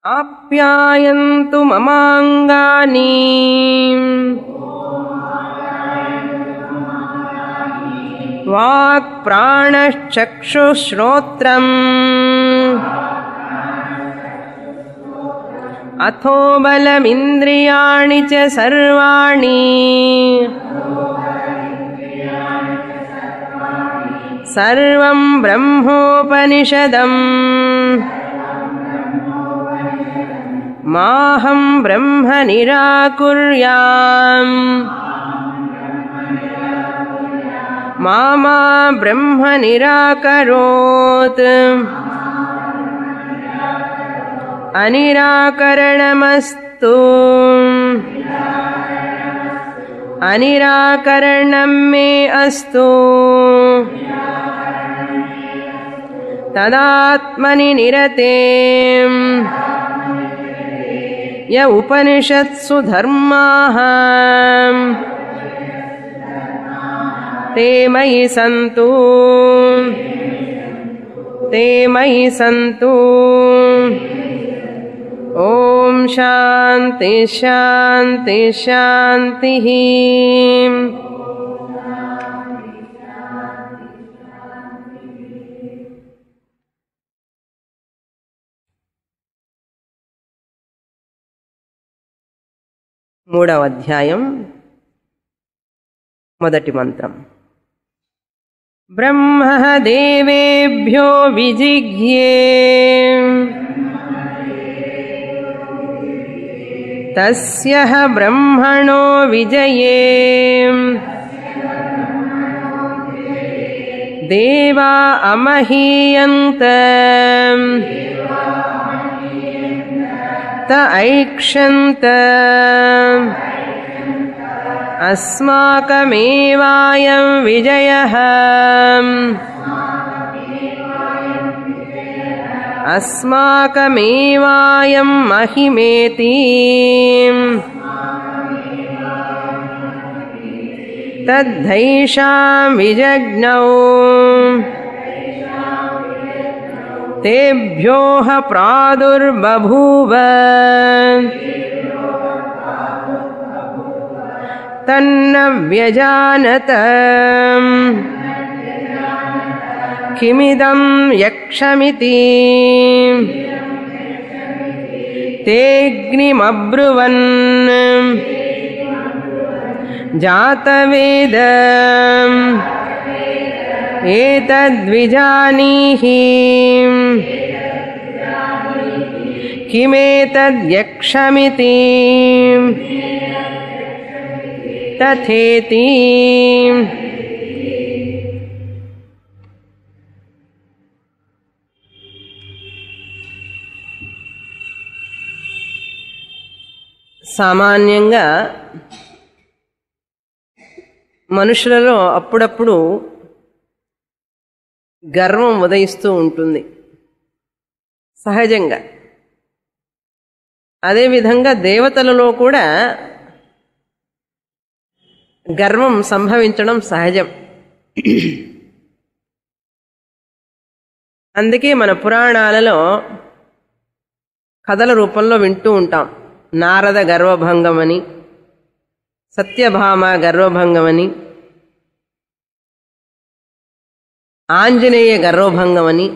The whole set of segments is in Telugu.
ఆప్యాయంతు మమాంగాని వాక్ ప్రాణశ్చక్షుశ్రోత్రం అథో బలమింద్రియాణి చ సర్వాణి సర్వం బ్రహ్మోపనిషదం మాహం బ్రహ్మ నిరాకుర్యాం మామా బ్రహ్మ నిరాకరోత్ అనిరాకరణమస్తు అనిరాకరణం మే అస్తు తదాత్మని నిరతే య ఉపనిషత్సు ధర్మాః తే మయి సంతు తే మయి సంతు. ఓం శాంతి శాంతి శాంతి. మూడవ అధ్యాయం మొదటి మంత్రం. బ్రహ్మ దేవేభ్యో విజిఘ్యే తస్య బ్రహ్మణో విజయే దేవా అమహీయంత త ఐక్షంత అస్మాకమేవాయం విజయః అస్మాకమేవాయం మహిమేతి తద్ధైషాం విజజ్ఞౌ తేభ్యోః ప్రాదుర్బభూవ తన్న వ్యజానత కిమిదం యక్షమితి తేగ్నిమబ్రువన్ జాతవేద ఏతద్విజానీహి కిమేతద్యక్షమితి తథేతి. సామాన్యంగా మనుషులలో అప్పుడప్పుడు గర్వం ఉదయిస్తూ ఉంటుంది సహజంగా. అదేవిధంగా దేవతలలో కూడా గర్వం సంభవించడం సహజం. అందుకే మన పురాణాలలో కథల రూపంలో వింటూ ఉంటాం. నారద గర్వభంగమని, సత్యభామ గర్వభంగమని, ఆంజనేయ గర్వభంగమని.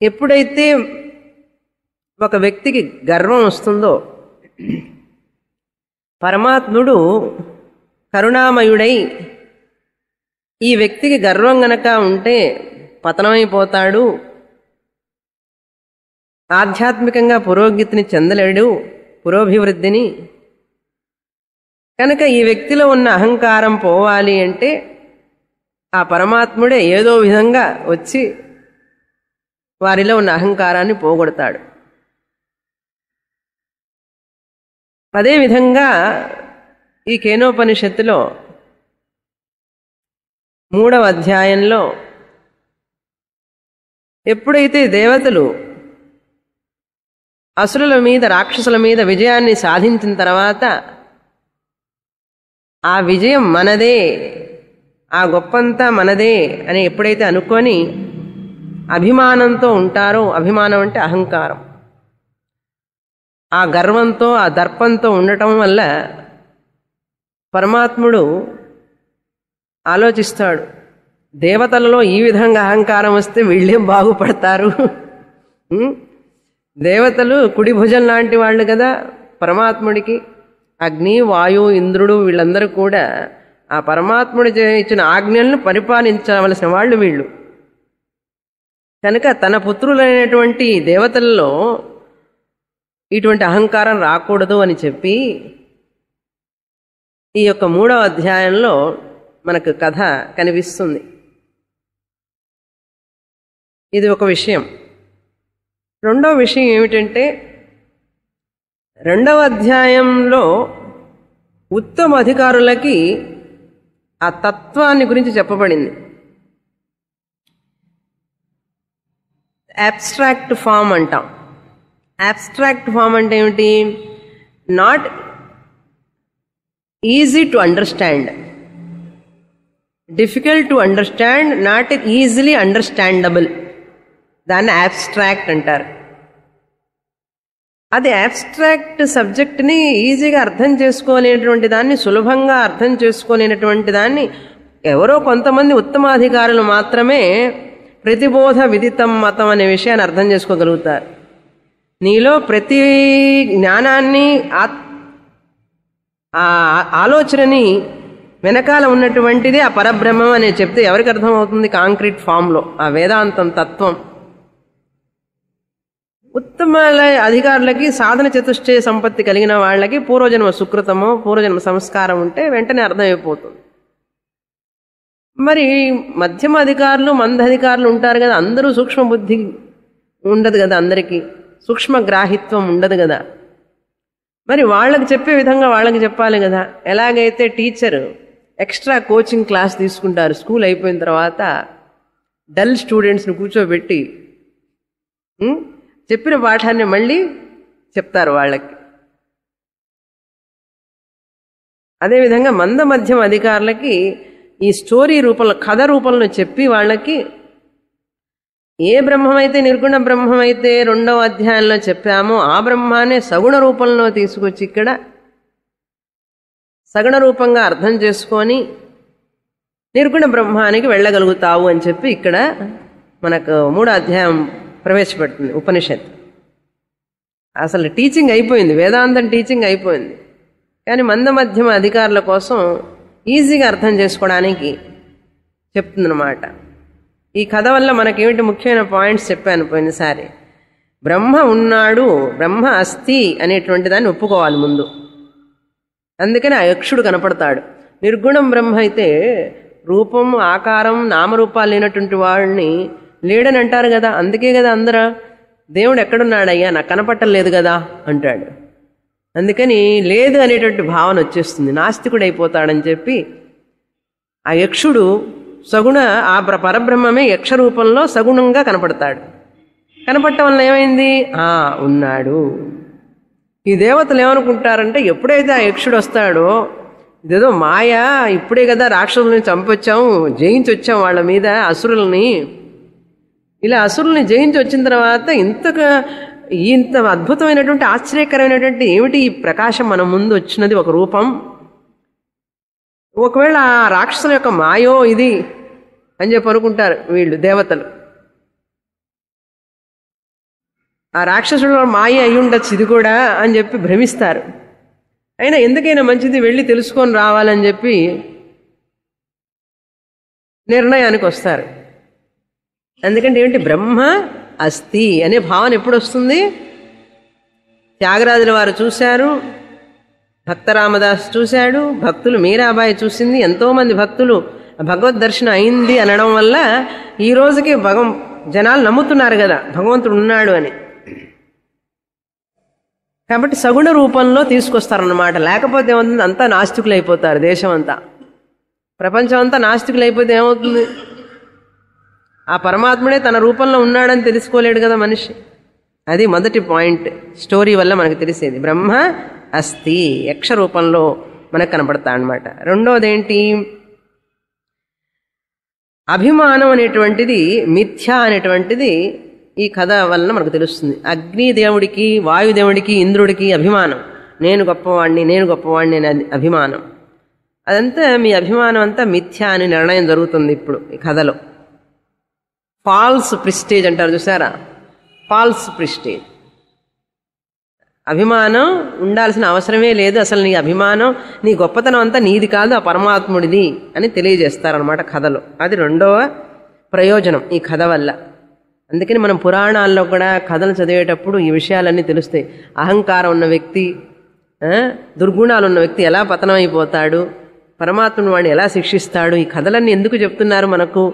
ఎప్పుడైతే ఒక వ్యక్తికి గర్వం వస్తుందో పరమాత్ముడు కరుణామయుడై ఈ వ్యక్తికి గర్వం గనక ఉంటే పతనమైపోతాడు, ఆధ్యాత్మికంగా పురోగతిని చెందలేడు, పురోభివృద్ధిని. కనుక ఈ వ్యక్తిలో ఉన్న అహంకారం పోవాలి అంటే ఆ పరమాత్ముడే ఏదో విధంగా వచ్చి వారిలో ఉన్న అహంకారాన్ని పోగొడతాడు. అదేవిధంగా ఈ కేనోపనిషత్తులో 3వ అధ్యాయంలో ఎప్పుడైతే దేవతలు అసురుల మీద, రాక్షసుల మీద విజయాన్ని సాధించిన తర్వాత ఆ విజయం మనదే, ఆ గొప్పంతా మనదే అని ఎప్పుడైతే అనుకొని అభిమానంతో ఉంటారో, అభిమానం అంటే అహంకారం, ఆ గర్వంతో ఆ దర్పంతో ఉండటం వల్ల పరమాత్ముడు ఆలోచిస్తాడు, దేవతలలో ఈ విధంగా అహంకారం వస్తే వీళ్ళేం బాగుపడతారు. దేవతలు కుడి భుజం లాంటి వాళ్ళు కదా పరమాత్ముడికి. అగ్ని, వాయు, ఇంద్రుడు వీళ్ళందరూ కూడా ఆ పరమాత్ముడు ఇచ్చిన ఆజ్ఞలను పరిపాలించవలసిన వాళ్ళు వీళ్ళు. కనుక తన పుత్రులైనటువంటి దేవతల్లో ఇటువంటి అహంకారం రాకూడదు అని చెప్పి ఈ యొక్క 3వ అధ్యాయంలో మనకు కథ కనిపిస్తుంది. ఇది ఒక విషయం. రెండవ విషయం ఏమిటంటే, 2వ అధ్యాయంలో ఉత్తమ అధికారులకి ఆ తత్వాన్ని గురించి చెప్పబడింది. అబ్స్ట్రాక్ట్ ఫామ్ అంటాం. అబ్స్ట్రాక్ట్ ఫామ్ అంటే ఏమిటి? Not easy to understand, difficult to understand, not easily understandable. దాన్ని అబ్స్ట్రాక్ట్ అంటారు. అది అబ్స్ట్రాక్ట్ సబ్జెక్ట్ని ఈజీగా అర్థం చేసుకోలేనటువంటి దాన్ని, సులభంగా అర్థం చేసుకోలేనటువంటి దాన్ని ఎవరో కొంతమంది ఉత్తమాధికారులు మాత్రమే ప్రతిబోధ విదితం మతం అనే విషయాన్ని అర్థం చేసుకోగలుగుతారు. నీలో ప్రతి జ్ఞానాన్ని, ఆ ఆలోచనని వెనకాల ఉన్నటువంటిది ఆ పరబ్రహ్మం అని చెప్తే ఎవరికి అర్థమవుతుంది? కాంక్రీట్ ఫామ్లో ఆ వేదాంతం తత్వం. ఉత్తమ అధికారులకి, సాధన చతుష్టయ సంపత్తి కలిగిన వాళ్ళకి పూర్వజన్మ సుకృతమో పూర్వజన్మ సంస్కారం ఉంటే వెంటనే అర్థమైపోతుంది. మరి మధ్యమ అధికారులు, మందధికారులు ఉంటారు కదా, అందరూ సూక్ష్మ బుద్ధి ఉండదు కదా, అందరికీ సూక్ష్మ గ్రాహిత్వం ఉండదు కదా. మరి వాళ్ళకి చెప్పే విధంగా వాళ్ళకి చెప్పాలి కదా. ఎలాగైతే టీచర్ ఎక్స్ట్రా కోచింగ్ క్లాస్ తీసుకుంటారు, స్కూల్ అయిపోయిన తర్వాత డల్ స్టూడెంట్స్ని కూర్చోబెట్టి చెప్పిన పాఠాన్ని మళ్ళీ చెప్తారు వాళ్ళకి. అదేవిధంగా మంద మధ్యమ అధికారులకి ఈ స్టోరీ రూపంలో, కథ రూపంలో చెప్పి వాళ్ళకి ఏ బ్రహ్మమైతే నిర్గుణ బ్రహ్మమైతే 2వ అధ్యాయంలో చెప్పామో ఆ బ్రహ్మాన్ని సగుణ రూపంలో తీసుకొచ్చి ఇక్కడ సగుణ రూపంగా అర్థం చేసుకొని నిర్గుణ బ్రహ్మానికి వెళ్ళగలుగుతావు అని చెప్పి ఇక్కడ మనకు 3వ అధ్యాయం ప్రవేశపెడుతుంది ఉపనిషత్. అసలు టీచింగ్ అయిపోయింది, వేదాంతం టీచింగ్ అయిపోయింది. కానీ మంద మధ్యమ అధికారుల కోసం ఈజీగా అర్థం చేసుకోవడానికి చెప్తుందన్నమాట. ఈ కథ వల్ల మనకేమిటి ముఖ్యమైన పాయింట్స్ చెప్పాను పోయినసారి. బ్రహ్మ ఉన్నాడు, బ్రహ్మ అస్తి అనేటువంటి దాన్ని ఒప్పుకోవాలి ముందు. అందుకని ఆ యక్షుడు కనపడతాడు. నిర్గుణం బ్రహ్మ అయితే రూపం, ఆకారం, నామరూపాలు లేనటువంటి వాడిని లేడని అంటారు కదా. అందుకే కదా అందరూ దేవుడు ఎక్కడున్నాడయ్యా నాకు కనపట్టలేదు కదా అంటాడు. అందుకని లేదు అనేటువంటి భావన వచ్చేస్తుంది, నాస్తికుడు అయిపోతాడని చెప్పి ఆ యక్షుడు సగుణ, ఆ పరబ్రహ్మమే యక్ష రూపంలో సగుణంగా కనపడతాడు. కనపడటం వల్ల ఏమైంది? ఉన్నాడు. ఈ దేవతలు ఏమనుకుంటారంటే ఎప్పుడైతే ఆ యక్షుడు వస్తాడో ఇదేదో మాయా, ఇప్పుడే కదా రాక్షసుల్ని చంపొచ్చాం, జయించి వచ్చాం వాళ్ళ మీద అసురుల్ని. ఇలా అసురుల్ని జయించి వచ్చిన తర్వాత ఇంత అద్భుతమైనటువంటి ఆశ్చర్యకరమైనటువంటి ఏమిటి ఈ ప్రకాశం మన ముందు వచ్చినది, ఒక రూపం. ఒకవేళ ఆ రాక్షసుల యొక్క మాయో ఇది అని చెప్పి అనుకుంటారు వీళ్ళు దేవతలు. ఆ రాక్షసుడు మాయ అయి ఉండొచ్చు ఇది కూడా అని చెప్పి భ్రమిస్తారు. అయినా ఎందుకైనా మంచిది వెళ్ళి తెలుసుకొని రావాలని చెప్పి నిర్ణయానికి వస్తారు. ఎందుకంటే ఏమిటి? బ్రహ్మ అస్తి అనే భావన ఎప్పుడు వస్తుంది? త్యాగరాజుల వారు చూశారు, భక్తరామదాస్ చూశాడు, భక్తులు మీరాబాయి చూసింది, ఎంతోమంది భక్తులు భగవద్ దర్శనం అయింది అనడం వల్ల ఈ రోజుకి జనాలు నమ్ముతున్నారు కదా భగవంతుడు ఉన్నాడు అని. కాబట్టి సగుణ రూపంలో తీసుకొస్తారన్నమాట. లేకపోతే ఏమవుతుంది? అంతా నాస్తికులు అయిపోతారు. దేశం అంతా, ప్రపంచం అంతా నాస్తికులు అయిపోతే ఏమవుతుంది? ఆ పరమాత్ముడే తన రూపంలో ఉన్నాడని తెలుసుకోలేడు కదా మనిషి. అది మొదటి పాయింట్ స్టోరీ వల్ల మనకు తెలిసేది. బ్రహ్మ అస్తి యక్ష రూపంలో మనకు కనపడతా అనమాట. రెండోది ఏంటి? అభిమానం అనేటువంటిది మిథ్య అనేటువంటిది ఈ కథ వలన మనకు తెలుస్తుంది. అగ్నిదేవుడికి, వాయుదేవుడికి, ఇంద్రుడికి అభిమానం, నేను గొప్పవాడిని అనే అభిమానం. అదంతా మీ అభిమానం అంతా మిథ్య అని నిర్ణయం జరుగుతుంది ఇప్పుడు ఈ కథలో. ఫాల్స్ ప్రిస్టేజ్ అంటారు చూసారా, ఫాల్స్ ప్రిస్టేజ్. అభిమానం ఉండాల్సిన అవసరమే లేదు, అసలు నీ అభిమానం, నీ గొప్పతనం అంతా నీది కాదు, ఆ పరమాత్ముడిది అని తెలియజేస్తారనమాట కథలో. అది రెండవ ప్రయోజనం ఈ కథ వల్ల. అందుకని మనం పురాణాల్లో కూడా కథలు చదివేటప్పుడు ఈ విషయాలన్నీ తెలుస్తాయి. అహంకారం ఉన్న వ్యక్తి, దుర్గుణాలు ఉన్న వ్యక్తి ఎలా పతనం అయిపోతాడు, పరమాత్ముని వాడిని ఎలా శిక్షిస్తాడు, ఈ కథలన్నీ ఎందుకు చెప్తున్నారు మనకు?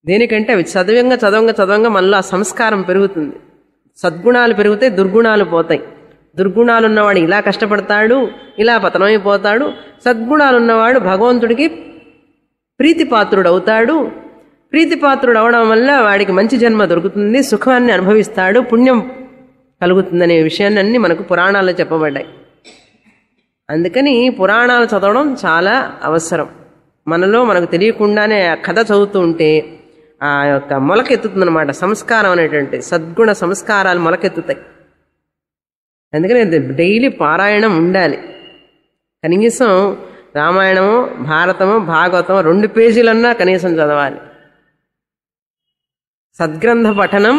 దేనికంటే అవి చదవంగా మనలో ఆ సంస్కారం పెరుగుతుంది. సద్గుణాలు పెరిగితే దుర్గుణాలు పోతాయి. దుర్గుణాలు ఉన్నవాడు ఇలా కష్టపడతాడు, ఇలా పతనమైపోతాడు. సద్గుణాలు ఉన్నవాడు భగవంతుడికి ప్రీతిపాత్రుడు అవుతాడు. ప్రీతిపాత్రుడు అవడం వల్ల వాడికి మంచి జన్మ దొరుకుతుంది, సుఖాన్ని అనుభవిస్తాడు, పుణ్యం కలుగుతుందనే విషయాన్ని అన్ని మనకు పురాణాల్లో చెప్పబడ్డాయి. అందుకని పురాణాలు చదవడం చాలా అవసరం. మనలో మనకు తెలియకుండానే ఆ కథ చదువుతూ ఉంటే ఆ యొక్క మొలకెత్తుతుందన్నమాట సంస్కారం అనేటువంటి సద్గుణ సంస్కారాలు మొలకెత్తుతాయి. అందుకని డైలీ పారాయణం ఉండాలి. కనీసం రామాయణము, భారతము, భాగవతం 2 పేజీలన్నా కనీసం చదవాలి. సద్గ్రంథ పఠనం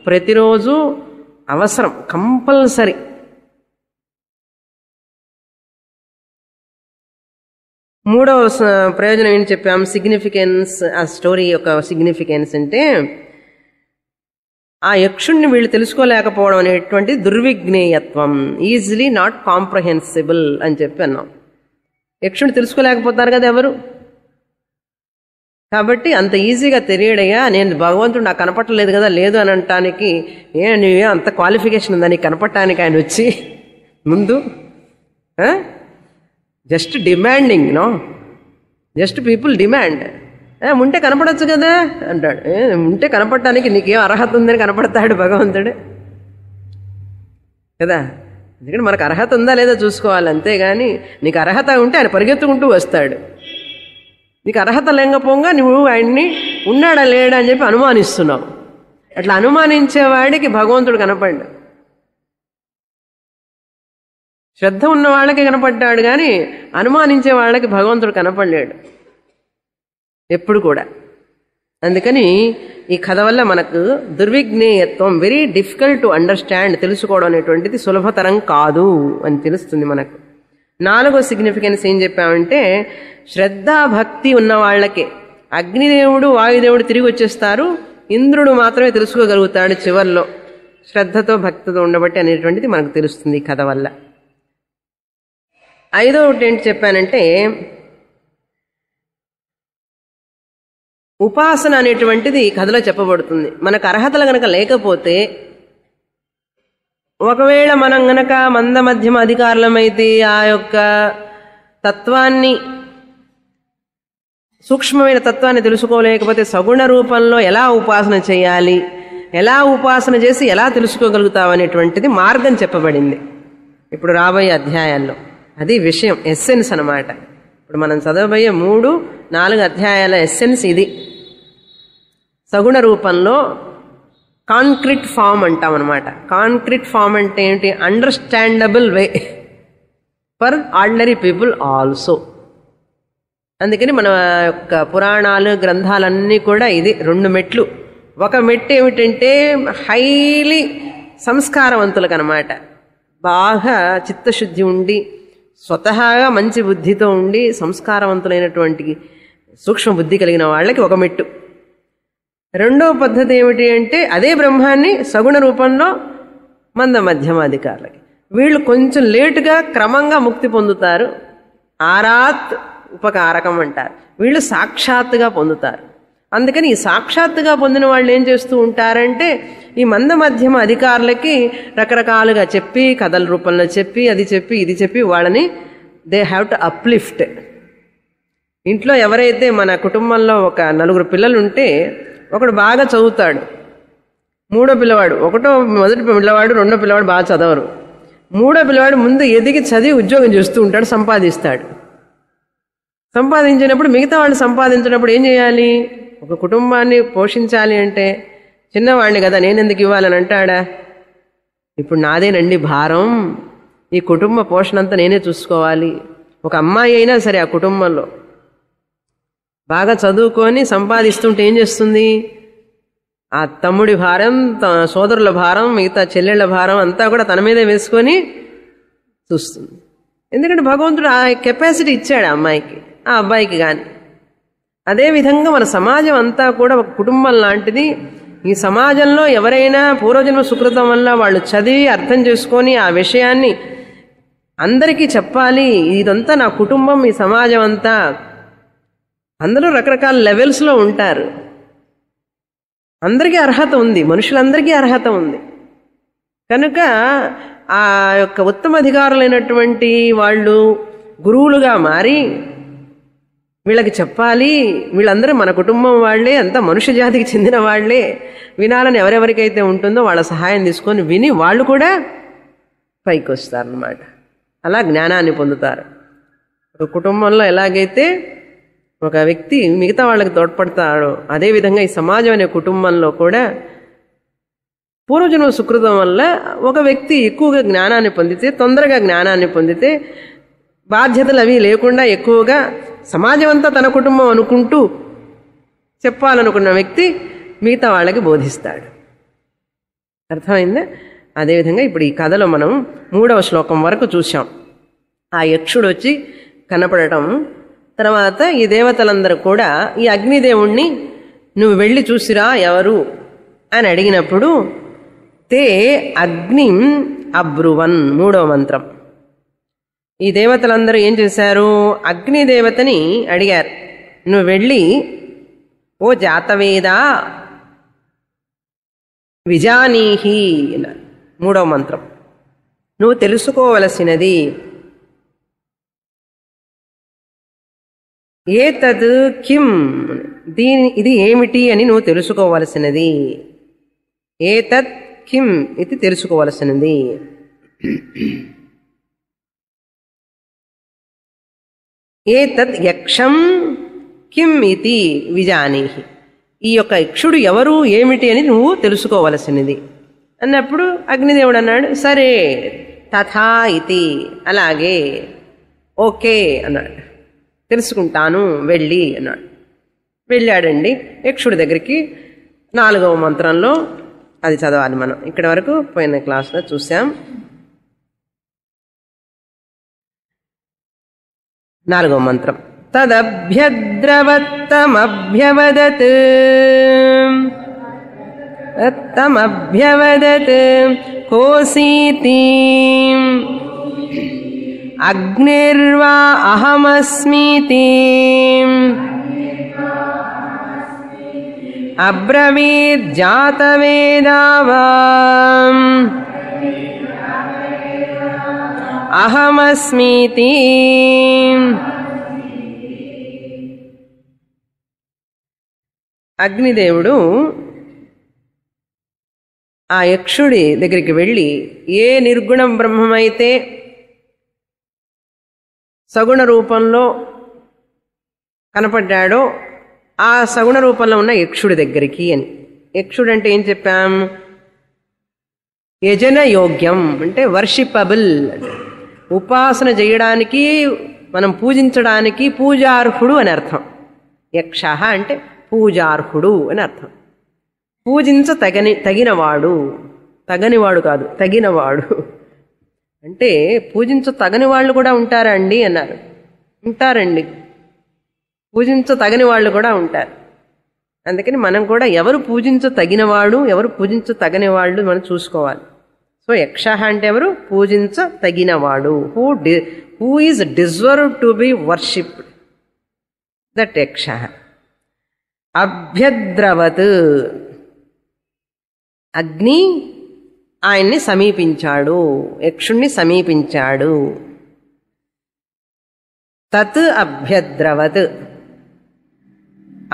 ప్రతిరోజు అవసరం, కంపల్సరీ. మూడవ ప్రయోజనం ఏం చెప్పాం? సిగ్నిఫికెన్స్. ఆ స్టోరీ యొక్క సిగ్నిఫికెన్స్ అంటే ఆ యక్షుణ్ణి వీళ్ళు తెలుసుకోలేకపోవడం అనేటువంటి దుర్విజ్ఞేయత్వం, ఈజీలీ నాట్ కాంప్రహెన్సిబుల్ అని చెప్పి అన్నాం. యక్షుణ్ణి తెలుసుకోలేకపోతారు కదా ఎవరు, కాబట్టి అంత ఈజీగా తెలియడయ్యా, నేను భగవంతుడు నాకు కనపట్టలేదు కదా, లేదు అని అనటానికి నీవే అంత క్వాలిఫికేషన్ ఉందా నీకు కనపడటానికి? ఆయన వచ్చి ముందు just demanding, no, just people demand. ఉంటే కనపడవచ్చు కదా అంటాడు. ఉంటే కనపడటానికి నీకేం అర్హత ఉందని కనపడతాడు భగవంతుడు కదా. ఎందుకంటే మనకు అర్హత ఉందా లేదా చూసుకోవాలి, అంతేగాని నీకు అర్హత ఉంటే ఆయన పరిగెత్తుకుంటూ వస్తాడు. నీకు అర్హత లేకపోగా నువ్వు ఆయన్ని ఉన్నాడా లేడా అని చెప్పి అనుమానిస్తున్నావు. అట్లా అనుమానించేవాడికి భగవంతుడు కనపడ్డాడు. శ్రద్ధ ఉన్న వాళ్ళకి కనపడ్డాడు, కానీ అనుమానించే వాళ్ళకి భగవంతుడు కనపడలేడు ఎప్పుడు కూడా. అందుకని ఈ కథ వల్ల మనకు దుర్విజ్ఞేయత్వం, వెరీ డిఫికల్ట్ టు అండర్స్టాండ్, తెలుసుకోవడం అనేటువంటిది సులభతరం కాదు అని తెలుస్తుంది మనకు. 4వ సిగ్నిఫికెన్స్ ఏం చెప్పామంటే శ్రద్ధాభక్తి ఉన్న వాళ్ళకే. అగ్నిదేవుడు, వాయుదేవుడు తిరిగి వచ్చేస్తారు, ఇంద్రుడు మాత్రమే తెలుసుకోగలుగుతాడు చివర్లో, శ్రద్ధతో భక్తితో ఉండబట్టి అనేటువంటిది మనకు తెలుస్తుంది ఈ కథ వల్ల. 5వది ఏంటి చెప్పానంటే ఉపాసన అనేటువంటిది కథలో చెప్పబడుతుంది. మనకు అర్హతలు గనక లేకపోతే, ఒకవేళ మనం గనక మంద మధ్యమ అధికారులమైతే ఆ యొక్క తత్వాన్ని, సూక్ష్మమైన తత్వాన్ని తెలుసుకోలేకపోతే సగుణ రూపంలో ఎలా ఉపాసన చేయాలి, ఎలా ఉపాసన చేసి ఎలా తెలుసుకోగలుగుతావు అనేటువంటిది మార్గం చెప్పబడింది ఇప్పుడు రాబోయే అధ్యాయాల్లో. అది విషయం, ఎస్సెన్స్ అన్నమాట. ఇప్పుడు మనం చదవబోయే 3-4 అధ్యాయాల ఎస్సెన్స్ ఇది. సగుణ రూపంలో కాంక్రీట్ ఫామ్ అంటాం అనమాట. కాంక్రీట్ ఫామ్ అంటే ఏంటి? Understandable way for ordinary people also. అందుకని మన యొక్క పురాణాలు, గ్రంథాలన్నీ కూడా ఇది 2 మెట్లు. ఒక మెట్టు ఏమిటంటే హైలీ సంస్కారవంతులకు అనమాట, బాగా చిత్తశుద్ధి ఉండి స్వతహాగా మంచి బుద్ధితో ఉండి సంస్కారవంతులైనటువంటి సూక్ష్మ బుద్ధి కలిగిన వాళ్ళకి ఒక మెట్టు. రెండవ పద్ధతి ఏమిటి అంటే అదే బ్రహ్మాన్ని సగుణ రూపంలో మంద మధ్యమాధికారులకి. వీళ్ళు కొంచెం లేటుగా క్రమంగా ముక్తి పొందుతారు. ఆరాత్ ఉపకారకం అంటారు. వీళ్ళు సాక్షాత్తుగా పొందుతారు. అందుకని ఈ సాక్షాత్తుగా పొందిన వాళ్ళు ఏం చేస్తూ ఉంటారంటే ఈ మంద మధ్యమ అధికారులకి రకరకాలుగా చెప్పి, కథల రూపంలో చెప్పి, అది చెప్పి ఇది చెప్పి వాళ్ళని దే హ్యావ్ టు అప్లిఫ్ట్. ఇంట్లో ఎవరైతే మన కుటుంబంలో ఒక 4 పిల్లలు ఉంటే ఒకడు బాగా చదువుతాడు, మూడో పిల్లవాడు, మొదటి పిల్లవాడు, రెండో పిల్లవాడు బాగా చదవరు. మూడో పిల్లవాడు ముందు ఎదిగి చదివి ఉద్యోగం చేస్తూ ఉంటాడు, సంపాదిస్తాడు. సంపాదించినప్పుడు మిగతా వాళ్ళు సంపాదించినప్పుడు ఏం చేయాలి? ఒక కుటుంబాన్ని పోషించాలి అంటే చిన్నవాడిని కదా నేను ఎందుకు ఇవ్వాలని అంటాడా? ఇప్పుడు నాదేనండి భారం, ఈ కుటుంబ పోషణ అంతా నేనే చూసుకోవాలి. ఒక అమ్మాయి అయినా సరే ఆ కుటుంబంలో బాగా చదువుకొని సంపాదిస్తుంటే ఏం చేస్తుంది? ఆ తమ్ముడి భారం, సోదరుల భారం, మిగతా చెల్లెళ్ల భారం అంతా కూడా తన మీదే వేసుకొని చూస్తుంది. ఎందుకంటే భగవంతుడు ఆ కెపాసిటీ ఇచ్చాడు ఆ అమ్మాయికి, ఆ అబ్బాయికి కానీ. అదేవిధంగా మన సమాజం అంతా కూడా ఒక కుటుంబం లాంటిది. ఈ సమాజంలో ఎవరైనా పూర్వజన్మ సుకృతం వల్ల వాళ్ళు చదివి అర్థం చేసుకొని ఆ విషయాన్ని అందరికీ చెప్పాలి. ఇదంతా నా కుటుంబం, ఈ సమాజం అంతా. అందరూ రకరకాల లెవెల్స్లో ఉంటారు. అందరికీ అర్హత ఉంది, మనుషులందరికీ అర్హత ఉంది. కనుక ఆ యొక్క ఉత్తమ అధికారులైనటువంటి వాళ్ళు గురువులుగా మారి వీళ్ళకి చెప్పాలి, వీళ్ళందరూ మన కుటుంబం వాళ్లే, అంతా మనుష్య జాతికి చెందిన వాళ్లే, వినాలని ఎవరెవరికైతే ఉంటుందో వాళ్ళ సహాయం తీసుకొని విని వాళ్ళు కూడా పైకి వస్తారన్నమాట. అలా జ్ఞానాన్ని పొందుతారు. ఒక కుటుంబంలో ఎలాగైతే ఒక వ్యక్తి మిగతా వాళ్ళకి తోడ్పడతాడో అదేవిధంగా ఈ సమాజం అనే కుటుంబంలో కూడా పూర్వజన్మ సుకృతం వల్ల ఒక వ్యక్తి ఎక్కువగా జ్ఞానాన్ని పొందితే, తొందరగా జ్ఞానాన్ని పొందితే, బాధ్యతలు అవి లేకుండా ఎక్కువగా సమాజం అంతా తన కుటుంబం అనుకుంటూ చెప్పాలనుకున్న వ్యక్తి మిగతా వాళ్ళకి బోధిస్తాడు. అర్థమైందా? అదేవిధంగా ఇప్పుడు ఈ కథలో మనం 3వ శ్లోకం వరకు చూసాం. ఆ యక్షుడు వచ్చి కనపడటం, తర్వాత ఈ దేవతలందరూ కూడా ఈ అగ్నిదేవుణ్ణి నువ్వు వెళ్ళి చూసిరా ఎవరు అని అడిగినప్పుడు తే అగ్నిం అబ్రువన్, 3వ మంత్రం. ఈ దేవతలందరూ ఏం చేశారు? అగ్నిదేవతని అడిగారు, నువ్వు వెళ్ళి ఓ జాతవేదా విజానీహి, 3వ మంత్రం, నువ్వు తెలుసుకోవలసినది ఏతద్ కిం, ఇది ఏమిటి అని నువ్వు తెలుసుకోవలసినది. ఏతత్ కిం, ఇది తెలుసుకోవలసినది. ఏతద్ యక్షం కిం ఇది విజానీహి, ఈ యొక్క యక్షుడు ఎవరు ఏమిటి అని నువ్వు తెలుసుకోవలసినది అన్నప్పుడు అగ్నిదేవుడు అన్నాడు, సరే తథా ఇతి, అలాగే, ఓకే అన్నాడు, తెలుసుకుంటాను వెళ్ళి అన్నాడు. వెళ్ళాడండి యక్షుడి దగ్గరికి. 4వ మంత్రంలో అది చదవాలి మనం. ఇక్కడ వరకు పోయిన క్లాస్లో చూసాం. 4వ మంత్రం. తదభ్యద్రవత్తమభ్యవదత్ కోసీతి అగ్నిర్వా అహమస్మీతి అబ్రవీత్ జాతవేదావా అహమస్మీతి. అగ్నిదేవుడు ఆ యక్షుడి దగ్గరికి వెళ్ళి ఏ నిర్గుణ బ్రహ్మమైతే సగుణ రూపంలో కనపడ్డాడో ఆ సగుణ రూపంలో ఉన్న యక్షుడి దగ్గరికి అని. యక్షుడు అంటే ఏం చెప్పాం? యజన యోగ్యం అంటే వర్షిపబుల్, ఉపాసన చేయడానికి, మనం పూజించడానికి పూజార్హుడు అని అర్థం. యక్ష అంటే పూజార్హుడు అని అర్థం. తగినవాడు, తగనివాడు కాదు, తగినవాడు అంటే తగని వాళ్ళు కూడా ఉంటారా అండి అన్నారు. ఉంటారండి, తగని వాళ్ళు కూడా ఉంటారు. అందుకని మనం కూడా ఎవరు తగినవాడు, ఎవరు తగని వాళ్ళు మనం చూసుకోవాలి. సో యక్ష అంటే ఎవరు? తగినవాడు, who is deserve to be worshipped, that యక్ష. అభ్యద్రవత్, అగ్ని ఆయన్ని సమీపించాడు, యక్షుణ్ణి సమీపించాడు. తత్ అభ్యద్రవత్,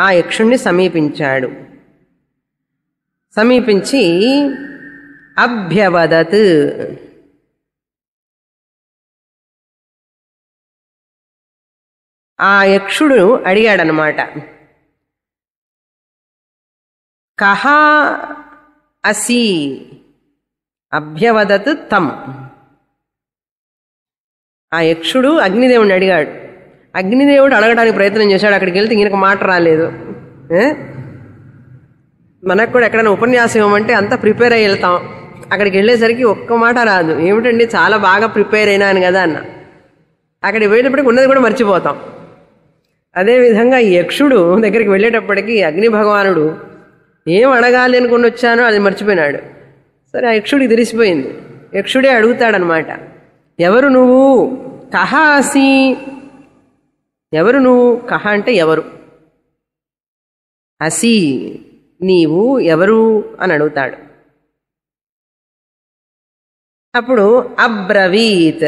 ఆ యక్షుణ్ణి సమీపించాడు. సమీపించి అభ్యవదత్, ఆ యక్షుడు అడిగాడనమాట, కహ అసి అభ్యవదత్ తం. ఆ యక్షుడు అగ్నిదేవుడిని అడిగాడు. అగ్నిదేవుడు అడగడానికి ప్రయత్నం చేశాడు. అక్కడికి వెళ్తే ఈయనకు మాట రాలేదు. మనకు కూడా ఎక్కడైనా ఉపన్యాసం ఇవ్వమంటే అంతా ప్రిపేర్ అయ్యి వెళ్తాం. అక్కడికి వెళ్ళేసరికి ఒక్క మాట రాదు. ఏమిటండి చాలా బాగా ప్రిపేర్ అయినాను కదా అన్న. అక్కడికి వెళ్ళేటప్పటికి ఉన్నది కూడా మర్చిపోతాం. అదేవిధంగా ఈ యక్షుడు దగ్గరికి వెళ్ళేటప్పటికి అగ్ని భగవానుడు ఏం అడగాలి అనుకుని వచ్చానో అది మర్చిపోయినాడు. సరే ఆ యక్షుడికి తెలిసిపోయింది. యక్షుడే అడుగుతాడనమాట, ఎవరు నువ్వు? కహ అసి, ఎవరు నువ్వు? కహ అంటే ఎవరు, అసి నీవు ఎవరు అని అడుగుతాడు. అప్పుడు అబ్రవీత్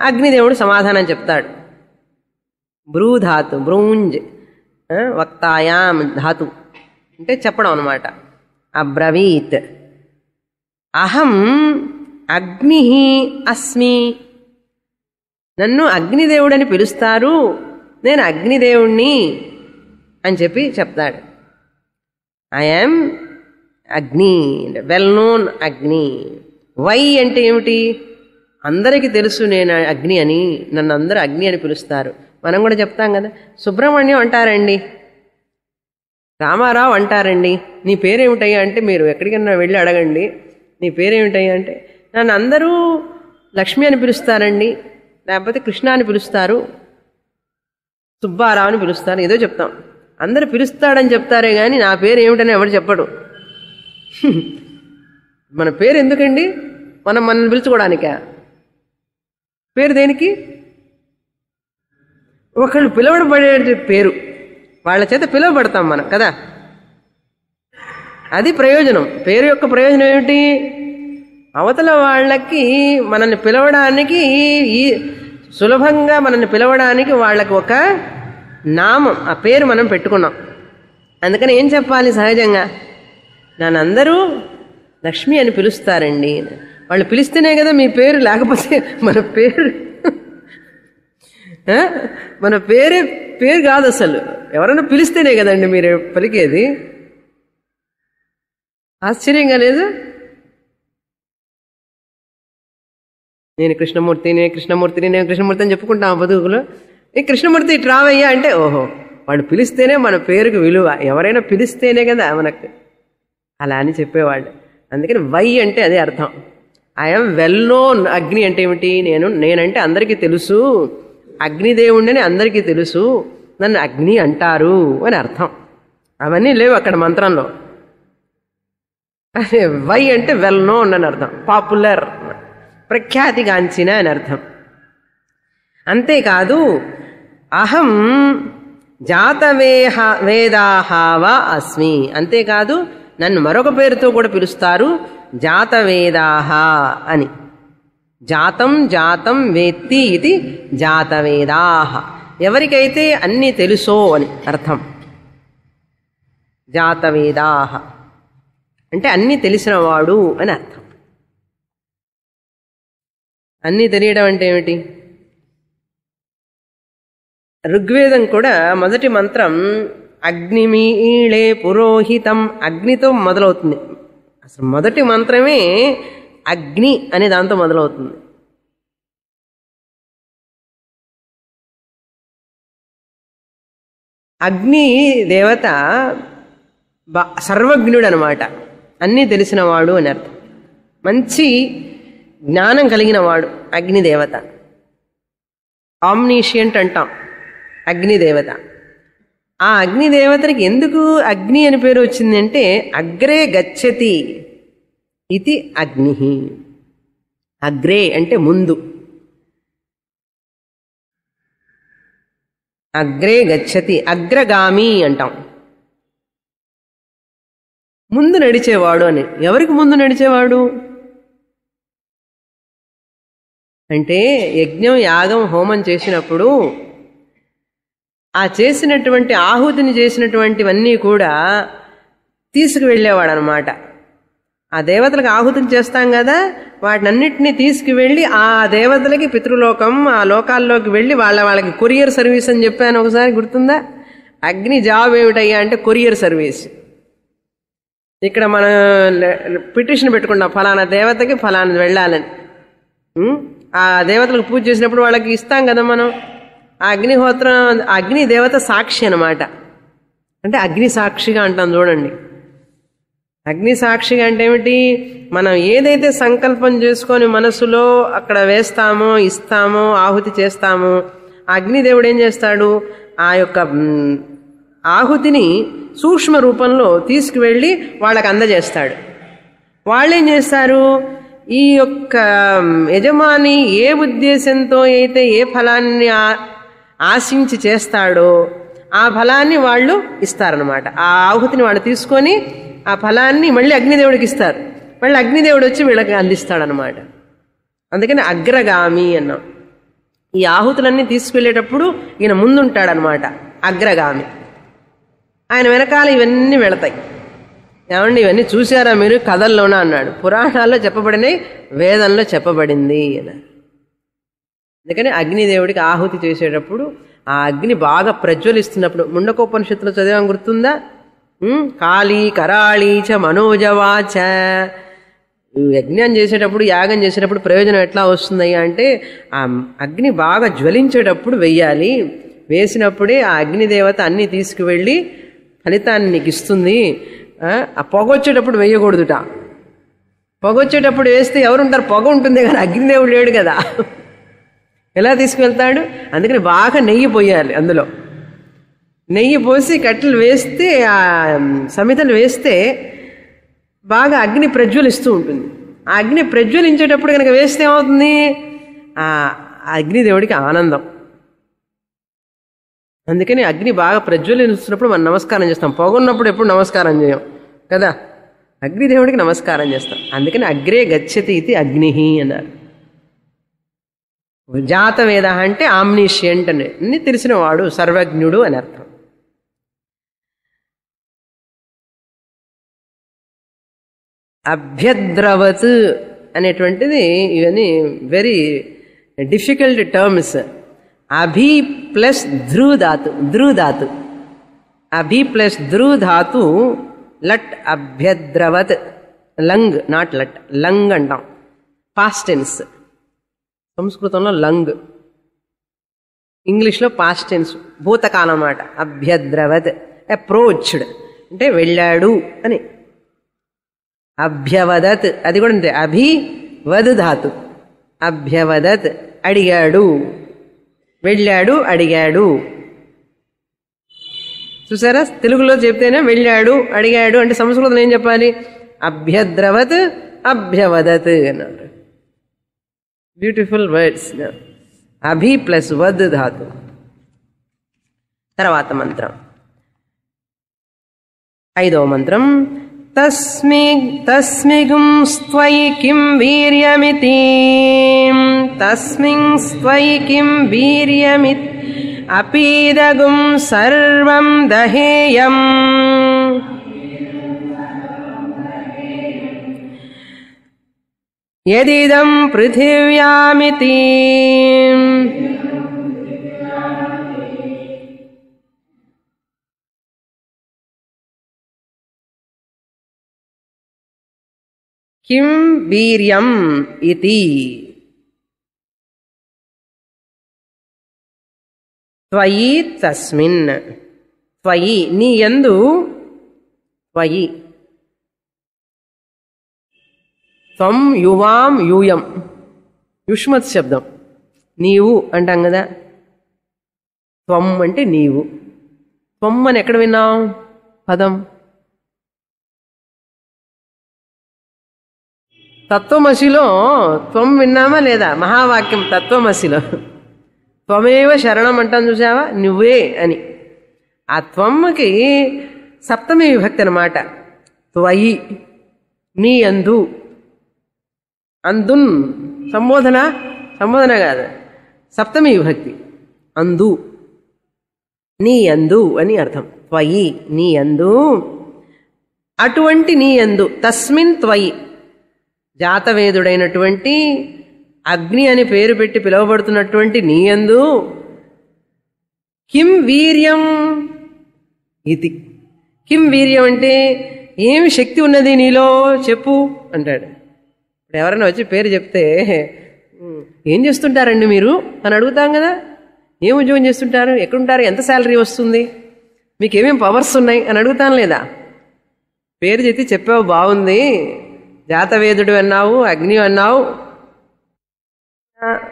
అగ్నిదేవుడు సమాధానం చెప్తాడు. బ్రూధాతు, బ్రూంజ్ వక్తాయాం ధాతు అంటే చెప్పడం అనమాట. అబ్రవీత్ అహం అగ్ని అస్మి, నన్ను అగ్నిదేవుడని పిలుస్తారు, నేను అగ్నిదేవుణ్ణి అని చెప్పి చెప్తాడు. ఐఎమ్ అగ్ని, వెల్ నోన్ అగ్ని. వై అంటే ఏమిటి? అందరికీ తెలుసు నేను అగ్ని అని, నన్ను అందరూ అగ్ని అని పిలుస్తారు. మనం కూడా చెప్తాం కదా, సుబ్రహ్మణ్యం అంటారండి, రామారావు అంటారండి. నీ పేరేమిటయ్యా అంటే, మీరు ఎక్కడికైనా వెళ్ళి అడగండి, నీ పేరేమిటయ్యా అంటే, నన్ను అందరూ లక్ష్మి అని పిలుస్తారండి, లేకపోతే కృష్ణ అని పిలుస్తారు, సుబ్బారావు అని పిలుస్తారు, ఏదో చెప్తాం. అందరూ పిలుస్తాడని చెప్తారే కానీ నా పేరు ఏమిటని ఎవరు చెప్పడు. మన పేరు ఎందుకండి? మనల్ని పిలుచుకోవడానికా? పేరు దేనికి? ఒకళ్ళు పిలవబడే పేరు, వాళ్ళ చేత పిలువబడతాం మనం కదా, అది ప్రయోజనం. పేరు యొక్క ప్రయోజనం ఏమిటి? అవతల వాళ్ళకి మనల్ని పిలవడానికి, ఈ సులభంగా మనల్ని పిలవడానికి వాళ్ళకి ఒక నామం, ఆ పేరు మనం పెట్టుకున్నాం. అందుకని ఏం చెప్పాలి? సహజంగా నన్ను అందరూ లక్ష్మి అని పిలుస్తారండి. వాళ్ళు పిలిస్తేనే కదా మీ పేరు, లేకపోతే మన పేరు మన పేరు కాదు అసలు. ఎవరైనా పిలిస్తేనే కదండి మీరు పలికేది. ఆశ్చర్యంగా లేదు? నేను కృష్ణమూర్తిని, నేను కృష్ణమూర్తిని, నేను కృష్ణమూర్తి అని చెప్పుకుంటాం బతుకులో. ఈ కృష్ణమూర్తి ఇటు రావయ్యా అంటే, ఓహో వాడు పిలిస్తేనే మన పేరుకు విలువ, ఎవరైనా పిలిస్తేనే కదా మనకు అలా అని చెప్పేవాళ్ళు. అందుకని వై అంటే అదే అర్థం. ఐఎమ్ వెల్ నోన్ అగ్ని అంటే ఏమిటి? నేనంటే అందరికీ తెలుసు, అగ్నిదేవుణ్ణి అందరికీ తెలుసు, నన్ను అగ్ని అంటారు అని అర్థం. అవన్నీ లేవు అక్కడ మంత్రంలో. వై అంటే వెల్ నోన్ అని అర్థం, పాపులర్, ప్రఖ్యాతిగాంచిన అని అర్థం. అంతేకాదు అహం జాతవేదాహ అస్మి, అంతేకాదు నన్ను మరొక పేరుతో కూడా పిలుస్తారు, జాతవేదాహ అని. జాతం జాతం వేత్తి ఇది జాతవేదాహ, ఎవరికైతే అన్నీ తెలుసో అని అర్థం. జాతవేదాహ అంటే అన్నీ తెలిసినవాడు అని అర్థం. అన్నీ తెలియడం అంటే ఏమిటి? ఋగ్వేదం కూడా మొదటి మంత్రం అగ్నిమీళే పురోహితం, అగ్నితో మొదలవుతుంది. అసలు మొదటి మంత్రమే అగ్ని అనే దాంతో మొదలవుతుంది. అగ్ని దేవత సర్వజ్ఞుడు అనమాట, అన్నీ తెలిసినవాడు అని అర్థం. మంచి జ్ఞానం కలిగినవాడు అగ్నిదేవత. ఆమ్నీషియంట్ అంటాం అగ్నిదేవత. ఆ అగ్నిదేవతకి ఎందుకు అగ్ని అని పేరు వచ్చిందంటే, అగ్రే గచ్చతి ఇది అగ్ని. అగ్రే అంటే ముందు, అగ్రే గచ్చతి అగ్రగామి అంటాం, ముందు నడిచేవాడు అని. ఎవరికి ముందు నడిచేవాడు అంటే, యజ్ఞం యాగం హోమం చేసినప్పుడు ఆ చేసినటువంటి ఆహుతిని చేసినటువంటివన్నీ కూడా తీసుకువెళ్ళేవాడు అనమాట. ఆ దేవతలకు ఆహుతిని చేస్తాం కదా, వాటినన్నిటినీ తీసుకువెళ్ళి ఆ దేవతలకి పితృలోకం ఆ లోకాల్లోకి వెళ్ళి వాళ్ళకి కొరియర్ సర్వీస్ అని చెప్పాను ఒకసారి, గుర్తుందా? అగ్ని జాబ్ ఏమిటయ్యా అంటే కొరియర్ సర్వీస్. ఇక్కడ మనం పిటిషన్ పెట్టుకున్నాం, ఫలానా దేవతకి ఫలానా వెళ్ళాలని. ఆ దేవతలకు పూజ చేసినప్పుడు వాళ్ళకి ఇస్తాం కదా మనం. ఆ అగ్నిహోత్రం, అగ్ని దేవత సాక్షి అనమాట. అంటే అగ్ని సాక్షిగా అంటాం చూడండి. అగ్ని సాక్షిగా అంటే ఏమిటి? మనం ఏదైతే సంకల్పం చేసుకొని మనసులో అక్కడ వేస్తామో, ఇస్తామో, ఆహుతి చేస్తామో, ఆ అగ్నిదేవుడు ఏం చేస్తాడు? ఆ యొక్క ఆహుతిని సూక్ష్మ రూపంలో తీసుకువెళ్ళి వాళ్ళకి అందజేస్తాడు. వాళ్ళేం చేస్తారు? ఈ యొక్క యజమాని ఏ ఉద్దేశంతో అయితే ఏ ఫలాన్ని ఆశించి చేస్తాడో ఆ ఫలాన్ని వాళ్ళు ఇస్తారనమాట. ఆ ఆహుతిని వాళ్ళు తీసుకొని ఆ ఫలాన్ని మళ్ళీ అగ్నిదేవుడికి ఇస్తారు. మళ్ళీ అగ్నిదేవుడు వచ్చి వీళ్ళకి అందిస్తాడనమాట. అందుకని అగ్రగామి అన్నాం. ఈ ఆహుతులన్నీ తీసుకెళ్లేటప్పుడు ఈయన ముందుంటాడనమాట, అగ్రగామి. ఆయన వెనకాల ఇవన్నీ వెళతాయి. ఏమండి ఇవన్నీ చూసారా మీరు? కథల్లోనా అన్నాడు. పురాణాల్లో చెప్పబడినాయి, వేదంలో చెప్పబడింది అన్నారు. అందుకని అగ్నిదేవుడికి ఆహుతి చేసేటప్పుడు ఆ అగ్ని బాగా ప్రజ్వలిస్తున్నప్పుడు, ముండకోపనిషత్తులో చదివాం గుర్తుందా? కాళీ కరాళీ చ మనోజవాచ. యజ్ఞం చేసేటప్పుడు, యాగం చేసేటప్పుడు ప్రయోజనం ఎట్లా వస్తుంది అంటే ఆ అగ్ని బాగా జ్వలించేటప్పుడు వెయ్యాలి. వేసినప్పుడే ఆ అగ్నిదేవత అన్ని తీసుకువెళ్ళి ఫలితాన్ని నీకు ఇస్తుంది. ఆ పొగ వచ్చేటప్పుడు వేయకూడదుట. పొగ వచ్చేటప్పుడు వేస్తే ఎవరుంటారు? పొగ ఉంటుంది కానీ అగ్నిదేవుడు లేడు కదా, ఎలా తీసుకువెళ్తాడు? అందుకని బాగా నెయ్యి పోయాలి. అందులో నెయ్యి పోసి కట్టెలు వేస్తే, ఆ సమితలు వేస్తే బాగా అగ్ని ప్రజ్వలిస్తూ ఉంటుంది. ఆ అగ్ని ప్రజ్వలించేటప్పుడు కనుక వేస్తే ఏమవుతుంది? ఆ అగ్నిదేవుడికి ఆనందం. అందుకని అగ్ని బాగా ప్రజ్వలిస్తున్నప్పుడు మనం నమస్కారం చేస్తాం. పొగున్నప్పుడు ఎప్పుడు నమస్కారం చేయం కదా, అగ్నిదేవుడికి నమస్కారం చేస్తాం. అందుకని అగ్రే గచ్చతి ఇది అగ్ని అన్నారు. జాతవేద అంటే ఆమ్నిషియంట్ అని, అన్ని తెలిసినవాడు, సర్వజ్ఞుడు అని అర్థం. అభ్యద్రవత్ అనేటువంటిది, ఇవన్నీ వెరీ డిఫికల్ట్ టర్మ్స్. అభి ప్లస్ ధృధాతు, ధృధాతు, అభి ప్లస్ ధృధాతు, లట్ అభ్యద్రవత్. లంగ్, నాట్ లట్, లంగ్ అంటాం. పాస్ట్ టెన్స్ సంస్కృతంలో లంగ్, ఇంగ్లీష్లో పాస్ట్ టెన్స్, భూతకాలం అన్నమాట. అభ్యద్రవత్, అప్రోచ్డ్ అంటే వెళ్ళాడు అని. అభ్యవదత్, అది కూడా అంతే, అభివద్ ధాతు. అభ్యవదత్ అడిగాడు, వెళ్ళాడు, అడిగాడు. చూసారా, తెలుగులో చెప్తేనే వెళ్ళాడు, అడిగాడు అంటే సంస్కృతంలో ఏం చెప్పాలి? అభ్యద్రవత్ అభ్యవదత్ అన్నారు. Beautiful words. అభి ప్లస్ వద్ ధాతు. తర్వాత మంత్రం, 5వ మంత్రం. తస్మిగుం స్త్వయి కిం వీర్యమితి, తస్మిన్ స్త్వయి కిం వీర్యమితి అపీదగుం సర్వం దహేయం. యదిదం పృథివ్యామితి. కిం వీర్యం ఇతి. త్వయి తస్మిన్, త్వయి నీ యందు, త్వయి త్వం యువాం యూయం, యుష్మత్ శబ్దం. నీవు అంటాం కదా, త్వం అంటే నీవు. త్వం అని ఎక్కడ విన్నాం పదం? తత్వమసిలో త్వం విన్నామా లేదా? మహావాక్యం తత్వమసిలో త్వమేవ శరణం అంటాను, చూసావా, నువ్వే అని. ఆ త్వమ్మకి సప్తమి విభక్తి అనమాట. త్వయి నీ యందు, అందున్ సంబోధన, సంబోధన కాదు, సప్తమి విభక్తి. అందు, నీ యందు అని అర్థం. త్వయి నీ యందు అటువంటి నీ యందు తస్మిన్ త్వయి జాతవేదుడైనటువంటి అగ్ని అని పేరు పెట్టి పిలువబడుతున్నటువంటి నీ యందు కిం వీర్యం ఇది. కిం వీర్యం అంటే ఏమి శక్తి ఉన్నది నీలో చెప్పు అంటాడు. ఇప్పుడు ఎవరైనా వచ్చి పేరు చెప్తే ఏం చేస్తుంటారండి మీరు అని అడుగుతాం కదా. ఏం ఉద్యోగం చేస్తుంటారు, ఎక్కడుంటారు, ఎంత శాలరీ వస్తుంది, మీకు ఏమేమి పవర్స్ ఉన్నాయి అని అడుగుతాను లేదా. పేరు చెప్తే చెప్పావు బాగుంది, జాతవేదుడు అన్నావు, అగ్ని అన్నావు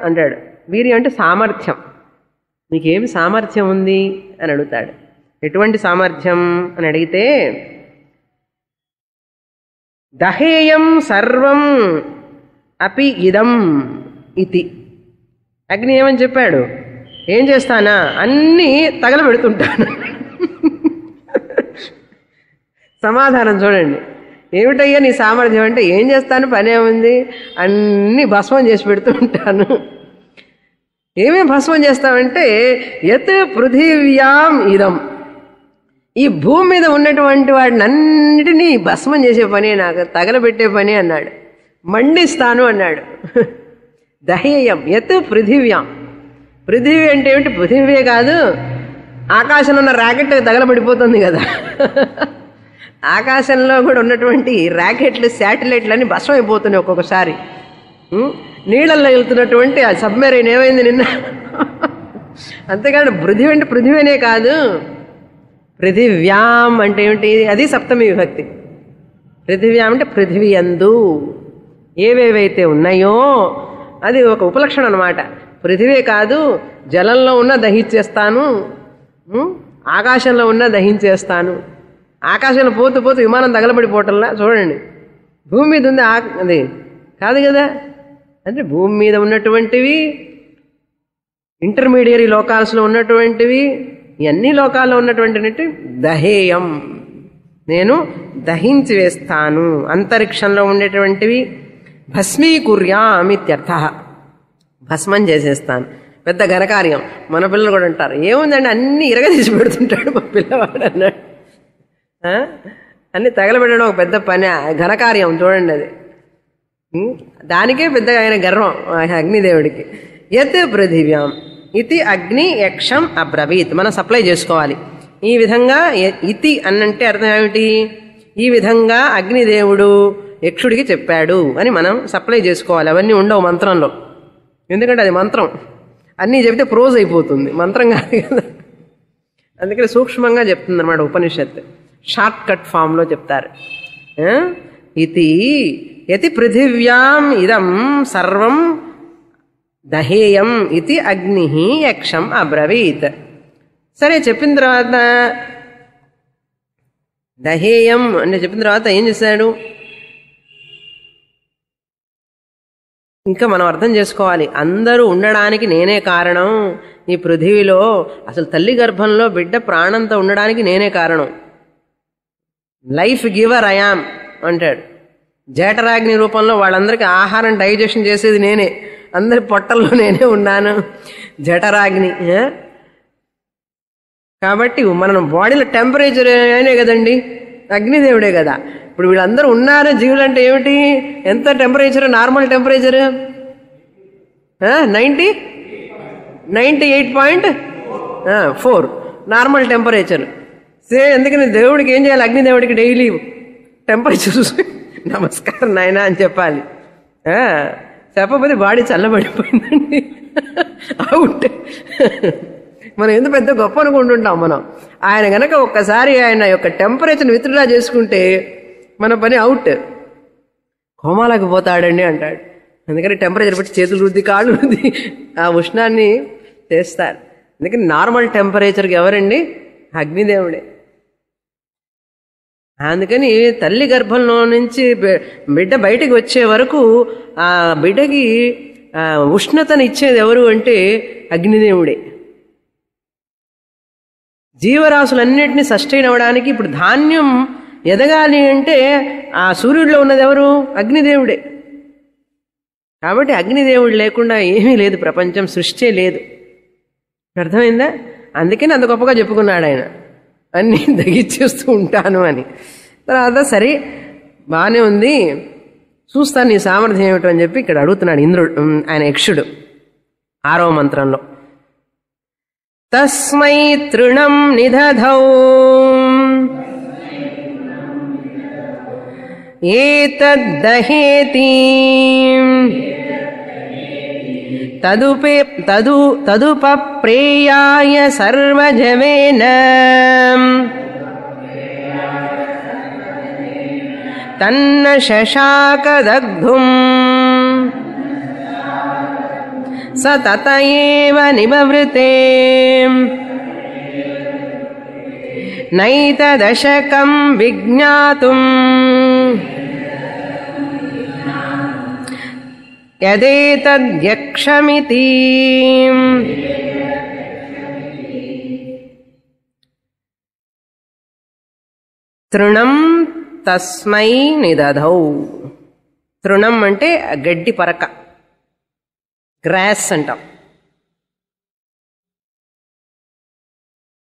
అంటాడు. వీర్యం అంటే సామర్థ్యం, నీకేమి సామర్థ్యం ఉంది అని అడుగుతాడు. ఎటువంటి సామర్థ్యం అని అడిగితే దహేయం సర్వం అపి ఇదం ఇతి. అగ్ని ఏమని చెప్పాడు, ఏం చేస్తానా అన్నీ తగలబెడుతుంటాను. సమాధానం చూడండి, ఏమిటయ్యా నీ సామర్థ్యం అంటే ఏం చేస్తాను పని ఏముంది, అన్నీ భస్మం చేసి పెడుతూ ఉంటాను. ఏమేం భస్మం చేస్తామంటే యత్ పృథివ్యాం ఇదం, ఈ భూమి మీద ఉన్నటువంటి వాటిని అన్నిటినీ భస్మం చేసే పని, నాకు తగలబెట్టే పని అన్నాడు. మండిస్తాను అన్నాడు. దహేయం యత్ పృథివ్యాం, పృథివీ అంటే ఏమిటి, పృథివీ కాదు ఆకాశంలో ఉన్న ర్యాకెట్ తగలబడిపోతుంది కదా. ఆకాశంలో కూడా ఉన్నటువంటి ర్యాకెట్లు శాటిలైట్లు అన్ని భస్మం అయిపోతున్నాయి ఒక్కొక్కసారి. నీళ్ళల్లో వెళ్తున్నటువంటి ఆ సబ్మెరైన్ ఏమైంది నిన్న. అంతేకాదు పృథివీ అంటే పృథివీనే కాదు, పృథివ్యాం అంటే ఏమిటి, అది సప్తమి విభక్తి. పృథివ్యాం అంటే పృథివీ యందు ఏవేవైతే ఉన్నాయో అది ఒక ఉపలక్షణం అన్నమాట. పృథివీ కాదు, జలంలో ఉన్న దహించేస్తాను, ఆకాశంలో ఉన్న దహించేస్తాను. ఆకాశంలో పోతూ పోతూ విమానం తగలబడిపోవటంలా చూడండి. భూమి మీద ఉంది అది కాదు కదా. అంటే భూమి మీద ఉన్నటువంటివి, ఇంటర్మీడియరీ లోకాల్స్లో ఉన్నటువంటివి, ఇవన్నీ లోకాల్లో ఉన్నటువంటి దహేయం, నేను దహించి వేస్తాను. అంతరిక్షంలో ఉండేటువంటివి భస్మీకుర్యామిత్యర్థ, భస్మం చేసేస్తాను. పెద్ద ఘనకార్యం. మన పిల్లలు కూడా అంటారు, ఏముందండి అన్నీ ఇరగదీసి పెడుతుంటాడు మా పిల్లవాడు అన్నాడు. అన్ని తగలబెట్టడం ఒక పెద్ద పని, ఘనకార్యం చూడండి. అది దానికే పెద్ద ఆయన గర్వం అగ్నిదేవుడికి. యత్ పృథివ్యాం ఇతి అగ్ని యక్షం అబ్రవీత్, మనం సప్లై చేసుకోవాలి. ఈ విధంగా ఇతి అన్నంటే అర్థం ఏమిటి, ఈ విధంగా అగ్నిదేవుడు యక్షుడికి చెప్పాడు అని మనం సప్లై చేసుకోవాలి. అవన్నీ ఉండవు మంత్రంలో, ఎందుకంటే అది మంత్రం. అన్నీ చెప్తే ప్రోజ్ అయిపోతుంది, మంత్రం కాదు కదా. అందుకని సూక్ష్మంగా చెప్తుంది అన్నమాట ఉపనిషత్తు, షార్ట్ కట్ ఫామ్లో చెప్తారు. ఇతి యతి పృథివ్యాం ఇదం సర్వం దహేయం ఇది అగ్ని యక్షం అబ్రవీత్. సరే చెప్పిన తర్వాత దహేయం అంటే చెప్పిన తర్వాత ఏం చేశాడు, ఇంకా మనం అర్థం చేసుకోవాలి. అందరూ ఉండడానికి నేనే కారణం. ఈ పృథివీలో అసలు తల్లి గర్భంలో బిడ్డ ప్రాణంతో ఉండడానికి నేనే కారణం. లైఫ్ గివర్ ఐయామ్ అంటాడు. జఠరాగ్ని రూపంలో వాళ్ళందరికీ ఆహారం డైజెషన్ చేసేది నేనే, అందరి పొట్టల్లో నేనే ఉన్నాను, జఠరాగ్ని. కాబట్టి మనం బాడీలో టెంపరేచర్ అయినే కదండి, అగ్నిదేవుడే కదా. ఇప్పుడు వీళ్ళందరూ ఉన్నారు జీవులు అంటే ఏమిటి, ఎంత temperature, normal temperature 98.4 normal temperature. ఎందుకని దేవుడికి ఏం చేయాలి, అగ్నిదేవుడికి డైలీ టెంపరేచర్ చూసి నమస్కారం నాయనా అని చెప్పాలి. చెప్పకపోతే బాడీ చల్లబడిపోయిందండి, అవుట్. మనం ఎందుకు పెద్ద గొప్ప అనుకుంటుంటాం మనం. ఆయన గనక ఒక్కసారి ఆయన యొక్క టెంపరేచర్ని విత్డ్రా చేసుకుంటే మన పని అవుట్, కోమాలకు పోతాడండి అంటాడు. అందుకని టెంపరేచర్ బట్టి చేతులు రుద్ది కాళ్ళు రుద్ది ఆ ఉష్ణాన్ని చేస్తారు. అందుకని నార్మల్ టెంపరేచర్కి ఎవరండి, అగ్నిదేవుడే. అందుకని తల్లి గర్భంలో నుంచి బిడ్డ బయటికి వచ్చే వరకు ఆ బిడ్డకి ఉష్ణతను ఇచ్చేది ఎవరు అంటే అగ్నిదేవుడే. జీవరాశులన్నింటినీ సస్టైన్ అవ్వడానికి ఇప్పుడు ధాన్యం ఎదగాలి అంటే ఆ సూర్యుడిలో ఉన్నది ఎవరు, అగ్నిదేవుడే. కాబట్టి అగ్నిదేవుడు లేకుండా ఏమీ లేదు, ప్రపంచం సృష్టి లేదు. అర్థమైందా? అందుకని అంత గొప్పగా చెప్పుకున్నాడు ఆయన, అన్నీ దగిచ్చేస్తూ ఉంటాను అని. తర్వాత సరే బాగానే ఉంది, చూస్తాను నీ సామర్థ్యం ఏమిటో అని చెప్పి ఇక్కడ అడుగుతున్నాడు ఇంద్రుడు, ఆయన యక్షుడు 6వ మంత్రంలో. తస్మై తృణం నిదధౌ ఏతద్దహేతి తదుపప్రేయాయ సర్వజవేన తన్న శశాకదగ్ధుం స తత ఏవ నిబవృతే నైతదశకం విజ్ఞాతుం యదేతద్యక్షమితి. తృణం తస్మై నిదధౌ. తృణం అంటే గడ్డి పరక, గ్రాస్ అంటాం.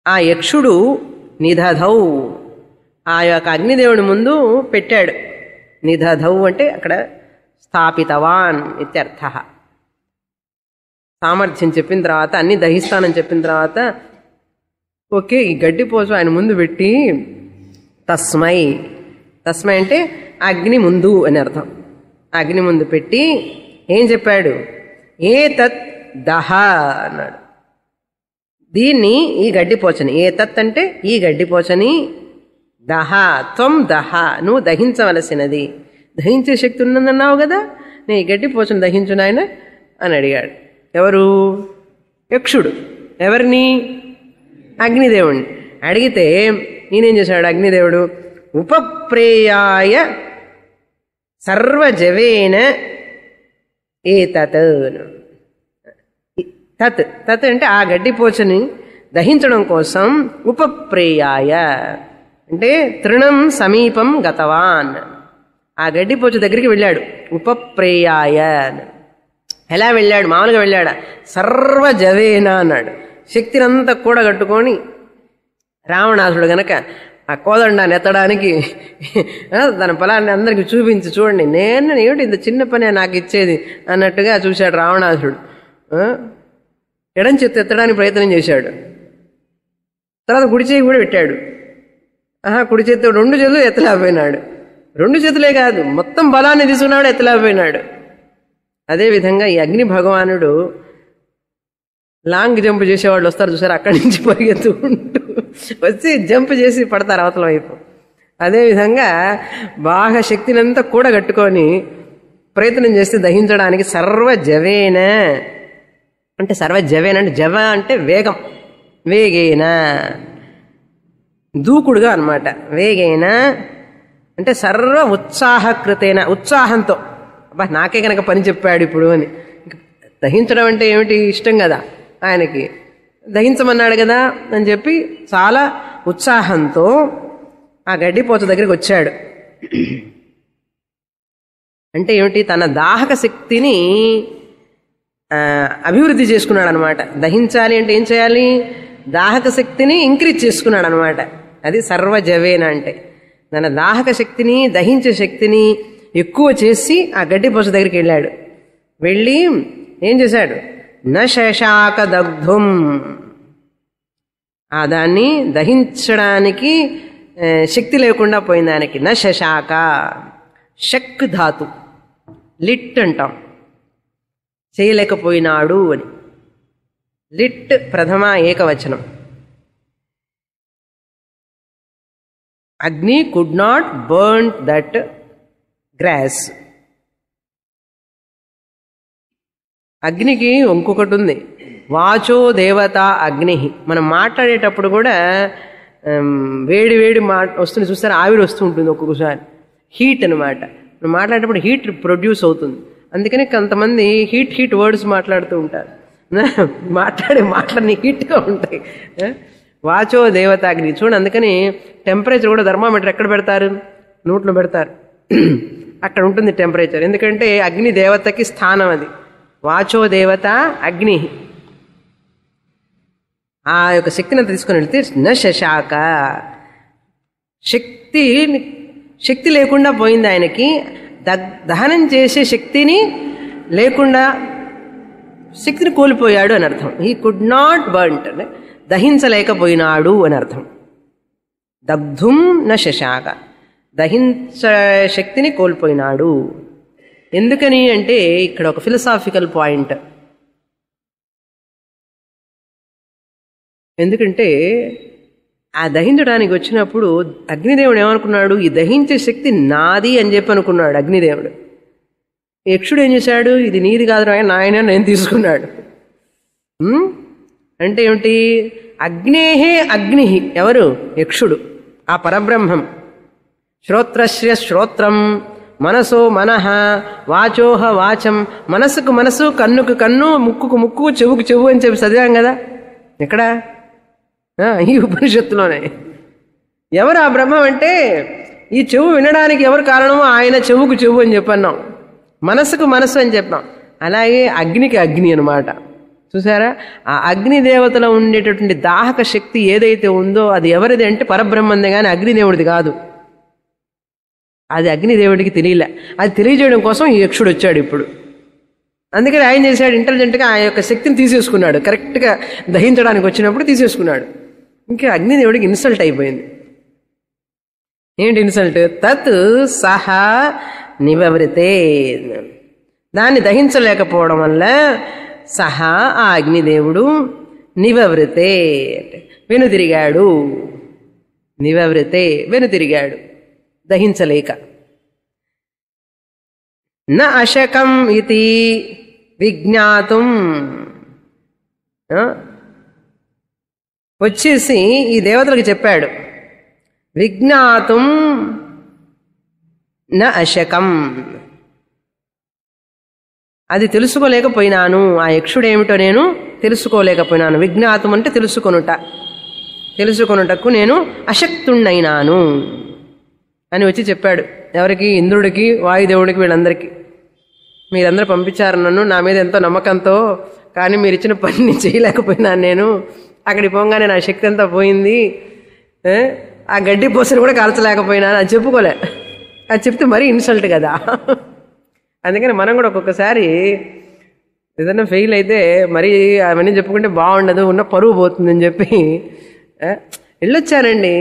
ఆ యక్షుడు నిదధౌ ఆ యొక్క అగ్నిదేవుడి ముందు పెట్టాడు. నిదధౌ అంటే అక్కడ స్థాపితవాన్ ఇత్యర్థ. సామర్థ్యం చెప్పిన తర్వాత, అన్ని దహిస్తానని చెప్పిన తర్వాత, ఓకే ఈ గడ్డి పోచు ఆయన ముందు పెట్టి తస్మై, తస్మై అంటే అగ్ని ముందు అని అర్థం. అగ్ని ముందు పెట్టి ఏం చెప్పాడు? ఏ తత్ దహ అన్నాడు. దీన్ని, ఈ గడ్డిపోచని, ఏ తత్ అంటే ఈ గడ్డిపోచని, దహ త్వం దహ నువ్వు దహించవలసినది. దహించే శక్తి ఉన్నదన్నావు కదా, నీ గడ్డిపోచను దహించు నాయన అని అడిగాడు. ఎవరు? యక్షుడు. ఎవరిని? అగ్నిదేవుణ్ణి అడిగితే నేనేం చేశాడు అగ్నిదేవుడు? ఉపప్రేయాయ సర్వజవేన ఏతత్. తత్ తత్ అంటే ఆ గడ్డిపోచని దహించడం కోసం ఉపప్రేయాయ అంటే తృణం సమీపం గతవాన్, ఆ గడ్డిపోచ దగ్గరికి వెళ్ళాడు. ఉపప్రేయాయ ఎలా వెళ్ళాడు? మామూలుగా వెళ్ళాడా? సర్వజవేన అన్నాడు. శక్తినంతా కూడగట్టుకొని, రావణాసుడు గనక ఆ కోదండాన్ని ఎత్తడానికి తన పొలాన్ని అందరికి చూపించి, చూడండి నేను ఏమిటి ఇంత చిన్న పని నాకు ఇచ్చేది అన్నట్టుగా చూశాడు రావణాసుడు. ఎడం చేతి ఎత్తడానికి ప్రయత్నం చేశాడు. తర్వాత కుడి చేయి కూడా పెట్టాడు. కుడి చేతితో 2 చేతులు ఎత్తలేకపోయినాడు. 2 చేతులే కాదు, మొత్తం బలాన్ని తీసుకున్నాడు, ఎత్తలేకపోయినాడు. అదేవిధంగా ఈ అగ్ని భగవానుడు లాంగ్ జంప్ చేసేవాళ్ళు వస్తారు చూసారు, అక్కడి నుంచి పరిగెత్తుకుంటూ వచ్చి జంప్ చేసి పడతారు అవతల వైపు. అదేవిధంగా బాగా శక్తినంతా కూడగట్టుకొని ప్రయత్నం చేస్తే దహించడానికి సర్వజవేన అంటే, సర్వజవేన అంటే జవ అంటే వేగం, వేగేన దూకుడుగా అనమాట. వేగేన అంటే సర్వ ఉత్సాహకృతేన, ఉత్సాహంతో, అబ్బా నాకే కనుక పని చెప్పాడు ఇప్పుడు అని. దహించడం అంటే ఏమిటి? ఇష్టం కదా ఆయనకి, దహించమన్నాడు కదా అని చెప్పి చాలా ఉత్సాహంతో ఆ గడ్డిపోత దగ్గరికి వచ్చాడు. అంటే ఏమిటి? తన దాహక శక్తిని అభివృద్ధి చేసుకున్నాడు అనమాట. దహించాలి అంటే ఏం చేయాలి? దాహక శక్తిని ఇంక్రీజ్ చేసుకున్నాడు అనమాట. అది సర్వజవేన అంటే. తన దాహక శక్తిని, దహించే శక్తిని ఎక్కువ చేసి ఆ గడ్డిపోచ దగ్గరికి వెళ్ళాడు. వెళ్ళి ఏం చేశాడు? నశశాక దగ్ధుం, ఆ దాన్ని దహించడానికి శక్తి లేకుండా పోయింది ఆయనకి. నశశాక, షక్ ధాతు, లిట్ అంటాం, చేయలేకపోయినాడు అని. లిట్ ప్రథమ ఏకవచనం. అగ్ని could not burn that grass. అగ్నికి ఇంకొకటి ఉంది, వాచో దేవత అగ్ని. మనం మాట్లాడేటప్పుడు కూడా వేడి వేడి వస్తుంది చూస్తారు, ఆవిరి వస్తూ ఉంటుంది ఒక్కొక్కసారి, హీట్ అనమాట. మనం మాట్లాడేటప్పుడు హీట్ ప్రొడ్యూస్ అవుతుంది. అందుకని కొంతమంది హీట్ వర్డ్స్ మాట్లాడుతూ ఉంటారు. మాట్లాడే మాటలన్నీ హీట్గా ఉంటాయి. వాచో దేవత అగ్ని చూడండి. అందుకని టెంపరేచర్ కూడా థర్మామీటర్ ఎక్కడ పెడతారు? నోట్లో పెడతారు. అక్కడ ఉంటుంది టెంపరేచర్. ఎందుకంటే అగ్ని దేవతకి స్థానం అది. వాచో దేవత అగ్ని. ఆ యొక్క శక్తిని తీసుకుని వెళ్తే నశశాక, శక్తి శక్తి లేకుండా పోయింది ఆయనకి. దహనం చేసే శక్తిని లేకుండా శక్తిని కోల్పోయాడు అని అర్థం. హీ కుడ్ నాట్ బర్న్, దహించలేకపోయినాడు అని అర్థం. దగ్ధుం న శశాక, దహించ శక్తిని కోల్పోయినాడు. ఎందుకని అంటే ఇక్కడ ఒక ఫిలసాఫికల్ పాయింట్. ఎందుకంటే ఆ దహించడానికి వచ్చినప్పుడు అగ్నిదేవుడు ఏమనుకున్నాడు, ఈ దహించే శక్తి నాది అని చెప్పి అనుకున్నాడు అగ్నిదేవుడు. యక్షుడు ఏం చేశాడు, ఇది నీది కాదు నాయన నేను తీసుకున్నాడు. అంటే ఏమిటి, అగ్నేహే అగ్ని, ఎవరు, యక్షుడు, ఆ పరబ్రహ్మం. శ్రోత్రస్య శ్రోత్రం, మనసో మనః, వాచోహ వాచం, మనసుకు మనసు, కన్నుకు కన్ను, ముక్కుకు ముక్కు, చెవుకు చెవు అని చెప్పి చదివాం కదా ఎక్కడ, ఈ ఉపనిషత్తులోనే. ఎవరు ఆ బ్రహ్మం అంటే, ఈ చెవు వినడానికి ఎవరు కారణమో ఆయన చెవుకు చెవు అని చెప్పన్నాం, మనసుకు మనసు అని చెప్పాం. అలాగే అగ్నికి అగ్ని అనమాట. చూసారా, ఆ అగ్ని దేవతలో ఉండేటటువంటి దాహక శక్తి ఏదైతే ఉందో అది ఎవరిది అంటే పరబ్రహ్మందే, కానీ అగ్నిదేవుడిది కాదు. అది అగ్నిదేవుడికి తెలియలే. అది తెలియజేయడం కోసం ఈ యక్షుడు వచ్చాడు ఇప్పుడు. అందుకని ఆయన చేశాడు, ఇంటెలిజెంట్గా ఆ యొక్క శక్తిని తీసేసుకున్నాడు. కరెక్ట్గా దహించడానికి వచ్చినప్పుడు తీసేసుకున్నాడు. ఇంకా అగ్నిదేవుడికి ఇన్సల్ట్ అయిపోయింది. ఏంటి ఇన్సల్ట్, తత్ సహా నివృతే, దాన్ని దహించలేకపోవడం వల్ల సహా ఆ అగ్నిదేవుడు నివృతే వెనుతిరిగాడు. నివృతే వెనుతిరిగాడు, దహించలేక. న అశకం ఇది విజ్ఞాతుం, వచ్చేసి ఈ దేవతలకు చెప్పాడు, విజ్ఞాతుం న అశకం, అది తెలుసుకోలేకపోయినాను. ఆ యక్షుడేమిటో నేను తెలుసుకోలేకపోయినాను. విజ్ఞాతం అంటే తెలుసుకొనుటకు నేను అశక్తుణ్ణైనాను అని వచ్చి చెప్పాడు. ఎవరికి, ఇంద్రుడికి, వాయుదేవుడికి, వీళ్ళందరికీ. మీరందరూ పంపించారు నన్ను, నా మీద ఎంతో నమ్మకంతో, కానీ మీరు ఇచ్చిన పని చేయలేకపోయినాను. నేను అక్కడికి పోగానే నా శక్తి అంతా పోయింది, ఆ గడ్డి పోసను కూడా కాల్చలేకపోయినాను. అది చెప్పుకోలే, అది చెప్తే మరీ ఇన్సల్ట్ కదా. అందుకని మనం కూడా ఒక్కొక్కసారి ఏదైనా ఫెయిల్ అయితే మరీ అవన్నీ చెప్పుకుంటే బాగుండదు, ఉన్న పరువు పోతుందని చెప్పి వెళ్ళొచ్చానండి,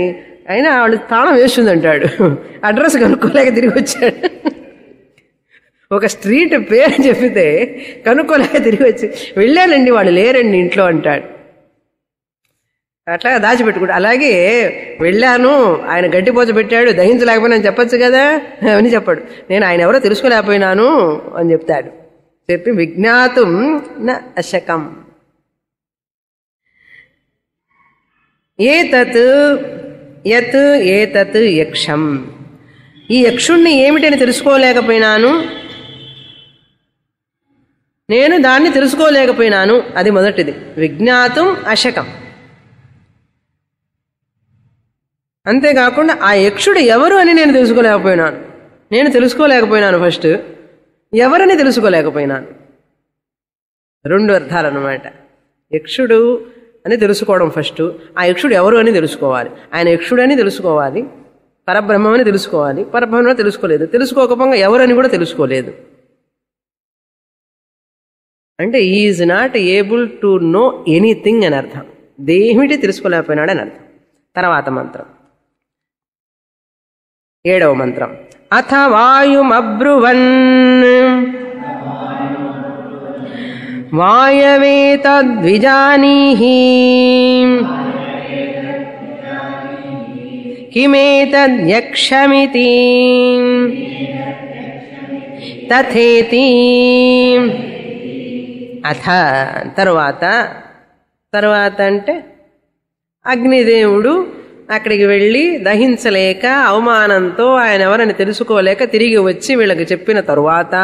అయినా వాళ్ళు తాళం వేస్తుంది అంటాడు, అడ్రస్ కనుక్కోలేక తిరిగి వచ్చాడు. ఒక స్ట్రీట్ పేరు చెప్పితే కనుక్కోలేక తిరిగి వచ్చి వెళ్ళానండి, వాళ్ళు లేరండి ఇంట్లో అంటాడు. అట్లా దాచిపెట్టుకుంటా. అలాగే వెళ్ళాను, ఆయన గడ్డిపోచ పెట్టాడు, దహించలేకపోయినా చెప్పచ్చు కదా అని చెప్పాడు. నేను ఆయన ఎవరో తెలుసుకోలేకపోయినాను అని చెప్తాడు. చెప్పి విజ్ఞాతుం న అశకం. ఏతత్ యత్ ఏతత్ యక్షం, ఈ యక్షుణ్ణి ఏమిటని తెలుసుకోలేకపోయినాను, నేను దాన్ని తెలుసుకోలేకపోయినాను. అది మొదటిది, విజ్ఞాతుం అశకం. అంతేకాకుండా ఆ యక్షుడు ఎవరు అని నేను తెలుసుకోలేకపోయినాను. ఫస్ట్ ఎవరని తెలుసుకోలేకపోయినాను. రెండు అర్థాలన్నమాట. యక్షుడు అని తెలుసుకోవడం ఫస్ట్, ఆ యక్షుడు ఎవరు అని తెలుసుకోవాలి. ఆయన యక్షుడు అని తెలుసుకోవాలి, పరబ్రహ్మం అని తెలుసుకోవాలి. పరబ్రహ్మం తెలుసుకోలేదు, తెలుసుకోకపోగా ఎవరని కూడా తెలుసుకోలేదు. అంటే is not able to know anything అని అర్థం. దేమిటి తెలుసుకోలేకపోయినాడు అని అర్థం. తర్వాత మంత్రం, 7వ మంత్రం. అథ వాయుమబ్రువన్ వాయవేతద్విజానీహి కిమేతద్యక్షమితి తథేతి. అథ తరువాత అంటే అగ్నిదేవుడు అక్కడికి వెళ్ళి దహించలేక అవమానంతో ఆయన ఎవరని తెలుసుకోలేక తిరిగి వచ్చి వీళ్ళకి చెప్పిన తరువాత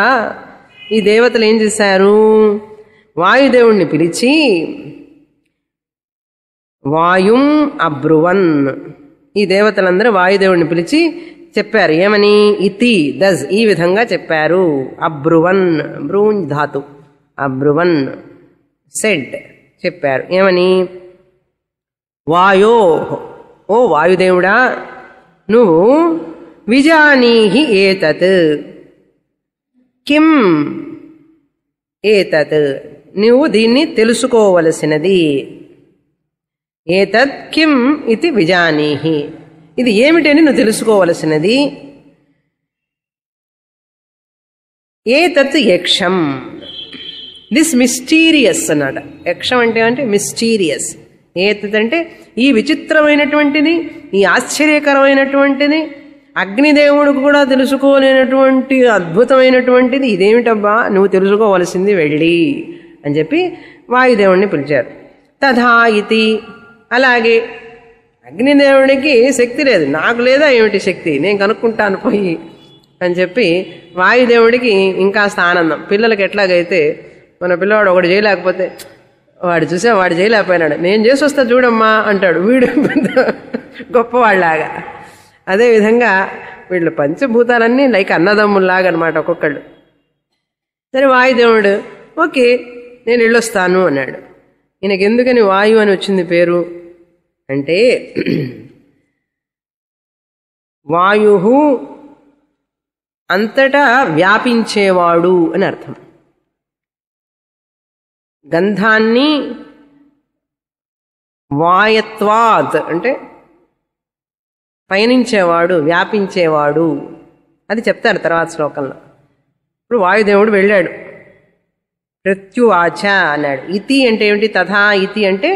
ఈ దేవతలు ఏం చేశారు, వాయుదేవుణ్ణి పిలిచి వాయుం అబ్రువన్, ఈ దేవతలందరూ వాయుదేవుణ్ణి పిలిచి చెప్పారు. ఏమని, ఇతి దజ్, ఈ విధంగా చెప్పారు. అబ్రువన్, బ్రూన్ ధాతు, అబ్రువన్ సెడ్, చెప్పారు. ఏమని, వాయో, ఓ వాయుదేవుడా, నువ్వు విజానీహి ఏతత్ కిం ఏతత్ నువ్వు దీన్ని తెలుసుకోవలసినది. ఏతత్ కిం ఇది విజానీహి, ఇది ఏమిటని నువ్వు తెలుసుకోవలసినది. ఏతత్ యక్షం, దిస్ మిస్టీరియస్ అన్నాడు. యక్షం అంటే మిస్టీరియస్. ఏతత్ అంటే ఈ విచిత్రమైనటువంటిది, ఈ ఆశ్చర్యకరమైనటువంటిది, అగ్నిదేవుడికి కూడా తెలుసుకోలేనటువంటి అద్భుతమైనటువంటిది ఇదేమిటబ్బా, నువ్వు తెలుసుకోవలసింది వెళ్ళి అని చెప్పి వాయుదేవుడిని పిలిచారు. తథా ఇతి, అలాగే అగ్నిదేవుడికి శక్తి లేదు, నాకు లేదా ఏమిటి శక్తి, నేను కనుక్కుంటాను పోయి అని చెప్పి వాయుదేవుడికి ఇంకాస్త ఆనందం. పిల్లలకి ఎట్లాగైతే మన పిల్లవాడు ఒకటి చేయలేకపోతే వాడు చూసా వాడు చేయలేకపోయినాడు, నేను చేసి వస్తా చూడమ్మా అంటాడు, వీడు గొప్పవాళ్ళలాగా. అదేవిధంగా వీళ్ళు పంచభూతాలన్నీ లైక్ అన్నదమ్ముల్లాగా అనమాట ఒక్కొక్కళ్ళు. సరే వాయుదేవుడు ఓకే నేను వెళ్ళొస్తాను అన్నాడు. ఈయనకి ఎందుకని వాయు అని వచ్చింది పేరు అంటే, వాయు అంతటా వ్యాపించేవాడు అని అర్థం. గంధాన్ని వాయత్వాత్ అంటే పయనించేవాడు, వ్యాపించేవాడు, అది చెప్తారు తర్వాత శ్లోకంలో. ఇప్పుడు వాయుదేవుడు వెళ్ళాడు, ప్రత్యువాచ అన్నాడు. ఇతి అంటే ఏమిటి? తథా ఇతి అంటే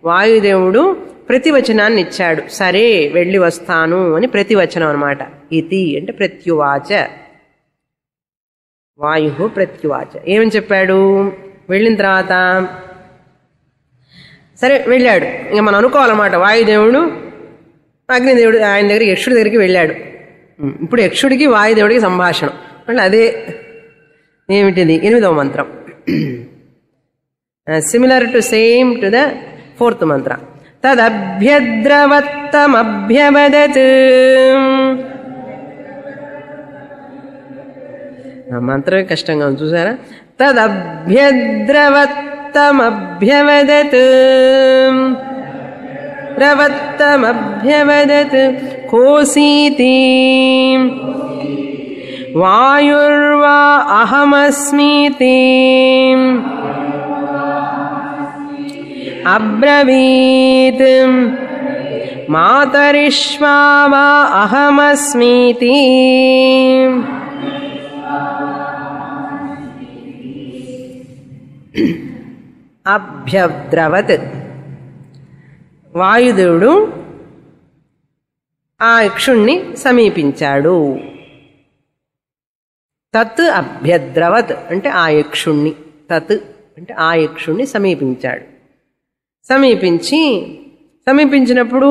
వాయుదేవుడు ప్రతివచనాన్ని ఇచ్చాడు. సరే వెళ్ళి వస్తాను అని ప్రతివచనం అనమాట. ఇతి అంటే ప్రత్యువాచ, వాయు ప్రత్యువాచ. ఏమని చెప్పాడు? వెళ్ళిన తర్వాత సరే వెళ్ళాడు. ఇంకా మనం అనుకోవాలన్నమాట, వాయుదేవుడు అగ్నిదేవుడు ఆయన దగ్గర యక్షుడి దగ్గరికి వెళ్ళాడు. ఇప్పుడు యక్షుడికి వాయుదేవుడికి సంభాషణ. మళ్ళీ అదే ఏమిటిది 8వ మంత్రం, similar to same to the 4th మంత్ర. తదభ్యద్రవత్తమభ్యవదత్, మంత్రమే కష్టంగా ఉంది చూసారా. తదభ్యద్రవత్తమభ్యవదత్ రవత్తమభ్యవదత్ కోసీతి వాయుర్వా అహమస్మీతి అబ్రవీత్ మాతరిష్వా వా అహమస్మీతి అభ్యద్రవత్. వాయుదేవుడు ఆ యక్షుణ్ణి సమీపించాడు. తత్ అభ్యద్రవత్ అంటే ఆ యక్షుణ్ణి, తత్ అంటే ఆ యక్షుణ్ణి సమీపించాడు. సమీపించినప్పుడు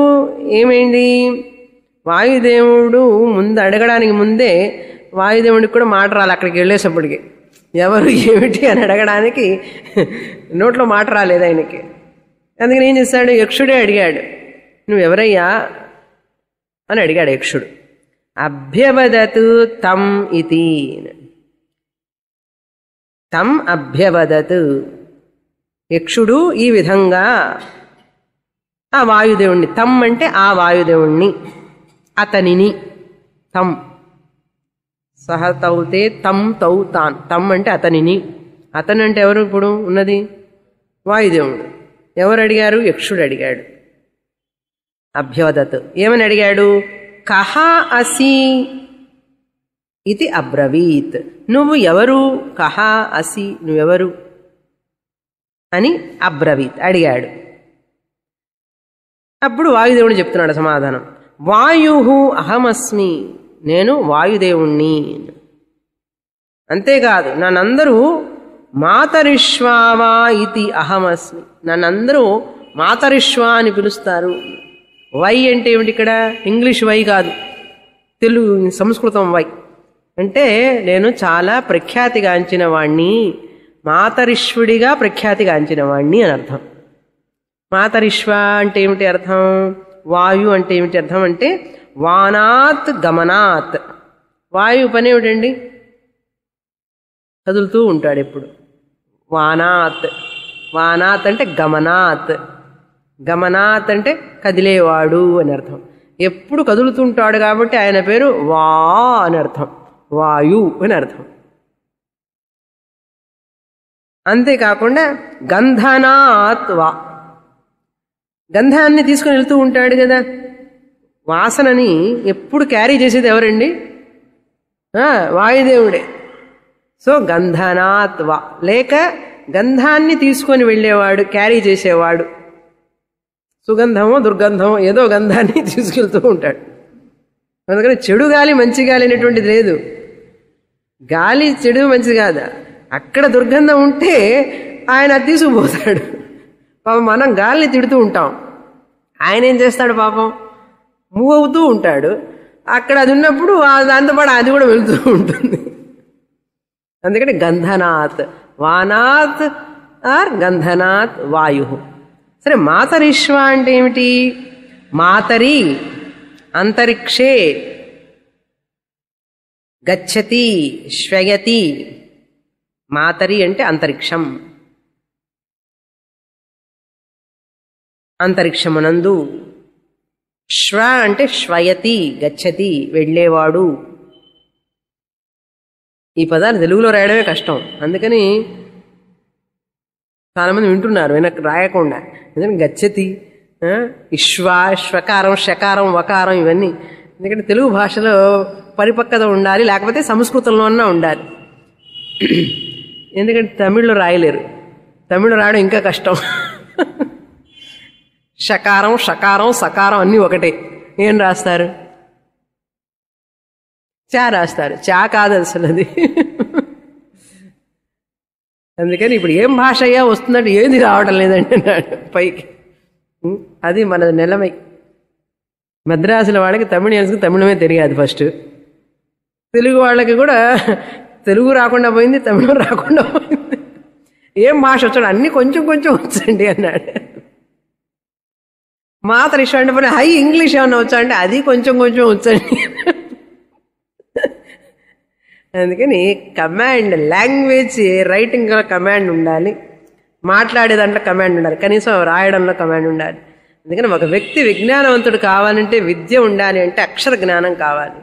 ఏమైంది? వాయుదేవుడు ముందు అడగడానికి ముందే వాయుదేవుడికి కూడా మాట రాలి. అక్కడికి వెళ్ళేసప్పటికి ఎవరు ఏమిటి అని అడగడానికి నోట్లో మాట రాలేదు ఆయనకి. అందుకని ఏం చేశాడు? యక్షుడే అడిగాడు, నువ్వెవరయ్యా అని అడిగాడు యక్షుడు. అభ్యవదతు తం ఇతి, తం అభ్యవదతు. యక్షుడు ఈ విధంగా ఆ వాయుదేవుణ్ణి, తం అంటే ఆ వాయుదేవుణ్ణి, అతనిని, తం సహ తౌతే తం తౌ తాన్, తం అంటే అతనిని. అతను అంటే ఎవరు ఇప్పుడు ఉన్నది? వాయుదేవుడు. ఎవరు అడిగారు? యక్షుడు అడిగాడు. అభ్యవదత్ ఏమని అడిగాడు? కహ అసి ఇది అబ్రవీత్, నువ్వు ఎవరు? కహ అసి నువ్వెవరు అని అబ్రవీత్ అడిగాడు. అప్పుడు వాయుదేవుడు చెప్తున్నాడు సమాధానం, వాయు అహమస్మి, నేను వాయుదేవుణ్ణి. అంతేకాదు నన్నందరూ మాతరిష్వావా ఇది అహమస్మి, నన్నందరూ మాతరిష్వా అని పిలుస్తారు. వై అంటే ఏమిటి? ఇక్కడ ఇంగ్లీష్ వై కాదు, తెలుగు సంస్కృతం వై అంటే నేను చాలా ప్రఖ్యాతిగాంచిన వాణ్ణి, మాతరిష్వుడిగా ప్రఖ్యాతిగాంచిన వాణ్ణి అని అర్థం. మాతరిష్వ అంటే ఏమిటి అర్థం? వాయు అంటే ఏమిటి అర్థం అంటే వానాత్ గమనాత్. వాయు పని ఏమిటండి? కదులుతూ ఉంటాడు ఎప్పుడు. వానాత్, వానాత్ అంటే గమనాత్, గమనాత్ అంటే కదిలేవాడు అని అర్థం. ఎప్పుడు కదులుతుంటాడు కాబట్టి ఆయన పేరు వా అని అర్థం, వాయు అని అర్థం. అంతేకాకుండా గంధనాత్ వా, గంధాన్ని తీసుకుని వెళ్తూ ఉంటాడు కదా, వాసనని ఎప్పుడు క్యారీ చేసేది ఎవరండి? వాయుదేవుడే. సో గంధనాత్ వా, లేక గంధాన్ని తీసుకొని వెళ్ళేవాడు, క్యారీ చేసేవాడు. సుగంధమో దుర్గంధమో ఏదో గంధాన్ని తీసుకెళ్తూ ఉంటాడు. అందుకని చెడు గాలి మంచి గాలి అనేటువంటిది లేదు. గాలి చెడు మంచి కాదు, అక్కడ దుర్గంధం ఉంటే ఆయన అది తీసుకుపోతాడు. పాపం మనం గాలిని తిడుతూ ఉంటాం, ఆయన ఏం చేస్తాడు పాపం, మూవ్ అవుతూ ఉంటాడు. అక్కడ అది ఉన్నప్పుడు దాంతో పాటు అది కూడా వెళుతూ ఉంటుంది. అందుకని గంధనాత్, వానాత్ ఆర్ గంధనాత్ వాయు. సరే, మాతరిశ్వ అంటే ఏమిటి? మాతరి అంతరిక్షే గచ్చతి శ్వయతి. మాతరి అంటే అంతరిక్షం, అంతరిక్షమునందు. శ్వ అంటే శ్వయతి, గచ్చతి, వెళ్ళేవాడు. ఈ పదాలు తెలుగులో రాయడమే కష్టం, అందుకని చాలామంది వింటున్నారు వెనక్కి రాయకుండా. ఎందుకంటే గచ్చతి, ఇశ్వ, శ్వకారం, షకారం, వకారం ఇవన్నీ. ఎందుకంటే తెలుగు భాషలో పరిపక్వత ఉండాలి, లేకపోతే సంస్కృతంలో అన్నా ఉండాలి. ఎందుకంటే తమిళ్లో రాయలేరు, తమిళ్లో రాయడం ఇంకా కష్టం. షకారం, షకారం, సకారం అన్నీ ఒకటే. ఏం రాస్తారు? చా రాస్తారు. చా కాదు అసలు అది. అందుకని ఇప్పుడు ఏం భాష అయ్యా వస్తుందంటే ఏది రావడం లేదండి అన్నాడు పైకి. అది మన నిలమై. మద్రాసుల వాళ్ళకి తమిళియన్స్కి తమిళమే తెలియదు ఫస్ట్, తెలుగు వాళ్ళకి కూడా తెలుగు రాకుండా పోయింది, తమిళం రాకుండా పోయింది. ఏం భాష వచ్చాడు? అన్నీ కొంచెం కొంచెం వచ్చండి అన్నాడు. మాతరిశ్వ అంటే పోనీ హై ఇంగ్లీష్ ఏమన్నా వచ్చా అంటే అది కొంచెం కొంచెం వచ్చండి. అందుకని కమాండ్, లాంగ్వేజ్ రైటింగ్లో కమాండ్ ఉండాలి, మాట్లాడేదాంట్లో కమాండ్ ఉండాలి, కనీసం రాయడంలో కమాండ్ ఉండాలి. అందుకని ఒక వ్యక్తి విజ్ఞానవంతుడు కావాలంటే విద్య ఉండాలి, అంటే అక్షర జ్ఞానం కావాలి.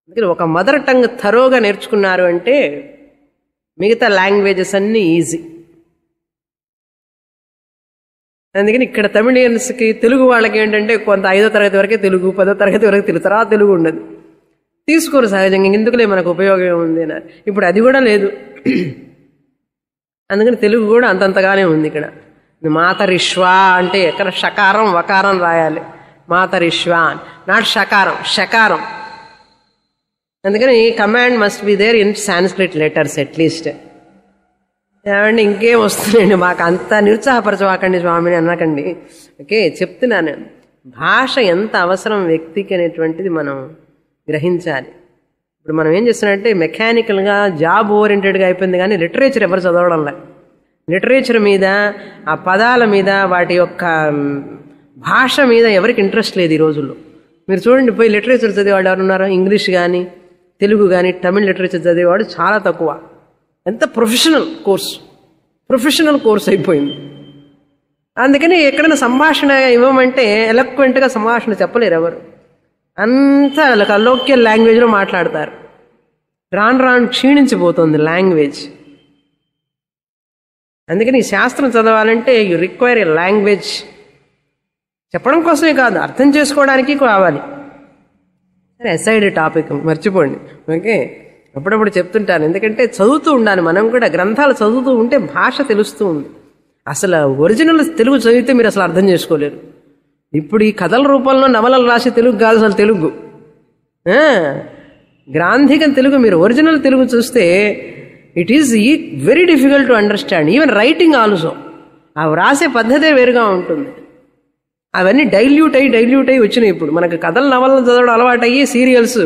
అందుకని ఒక మదర్ టంగ్ థరోగా నేర్చుకున్నారు అంటే మిగతా లాంగ్వేజెస్ అన్నీ ఈజీ. అందుకని ఇక్కడ తమిళియన్స్కి, తెలుగు వాళ్ళకి ఏంటంటే కొంత 5వ తరగతి వరకే తెలుగు, 10వ తరగతి వరకు తెలుగు, తర్వాత తెలుగు ఉండదు, తీసుకోరు సహజంగా. ఎందుకులే మనకు ఉపయోగం ఉంది అని. ఇప్పుడు అది కూడా లేదు. అందుకని తెలుగు కూడా అంతంతగానే ఉంది. ఇక్కడ మాతరిశ్వ అంటే ఎక్కడ షకారం వకారం రాయాలి, మాతరిశ్వ, నాట్ షకారం, షకారం. అందుకని command must be there in Sanskrit letters at least. ఏమండి ఇంకేం వస్తుందండి, మాకు అంతా నిరుత్సాహపరచవాకండి స్వామిని అనకండి. ఓకే, చెప్తున్నాను భాష ఎంత అవసరం వ్యక్తికి అనేటువంటిది మనం గ్రహించాలి. ఇప్పుడు మనం ఏం చేస్తున్నామంటే మెకానికల్గా జాబ్ ఓరియంటెడ్గా అయిపోయింది, కానీ లిటరేచర్ ఎవరు చదవడంలే. లిటరేచర్ మీద, ఆ పదాల మీద, వాటి యొక్క భాష మీద ఎవరికి ఇంట్రెస్ట్ లేదు ఈ రోజుల్లో. మీరు చూడండి, పోయి లిటరేచర్ చదివేవాడు ఎవరు ఉన్నారో? ఇంగ్లీష్ కానీ తెలుగు కానీ తమిళ్ లిటరేచర్ చదివేవాడు చాలా తక్కువ. ఎంత ప్రొఫెషనల్ కోర్స్ అయిపోయింది. అందుకని ఎక్కడైనా సంభాషణ ఇవ్వమంటే ఎలక్వెంట్గా సంభాషణ చెప్పలేరు ఎవరు, అంతా కలోక్యల్ లాంగ్వేజ్లో మాట్లాడతారు. రాను రాను క్షీణించిపోతుంది లాంగ్వేజ్. అందుకని ఈ శాస్త్రం చదవాలంటే యు రిక్వైర్ ఏ లాంగ్వేజ్. చెప్పడం కోసమే కాదు, అర్థం చేసుకోవడానికి కావాలి. సరే, అసైడ్ టాపిక్ మర్చిపోండి. ఓకే, అప్పుడప్పుడు చెప్తుంటాను, ఎందుకంటే చదువుతూ ఉండాలి. మనం కూడా గ్రంథాలు చదువుతూ ఉంటే భాష తెలుస్తూ ఉంది. అసలు ఒరిజినల్ తెలుగు చదివితే మీరు అసలు అర్థం చేసుకోలేరు. ఇప్పుడు ఈ కథల రూపంలో నవలలు రాసే తెలుగు కాదు అసలు తెలుగు. గ్రాంధికం తెలుగు, మీరు ఒరిజినల్ తెలుగు చూస్తే it is very difficult to understand. Even writing also. అవి రాసే పద్ధతే వేరుగా ఉంటుంది. అవన్నీ డైల్యూట్ అయ్యి వచ్చినాయి. ఇప్పుడు మనకు కథలు నవలను చదవడం అలవాటు అయ్యి సీరియల్స్,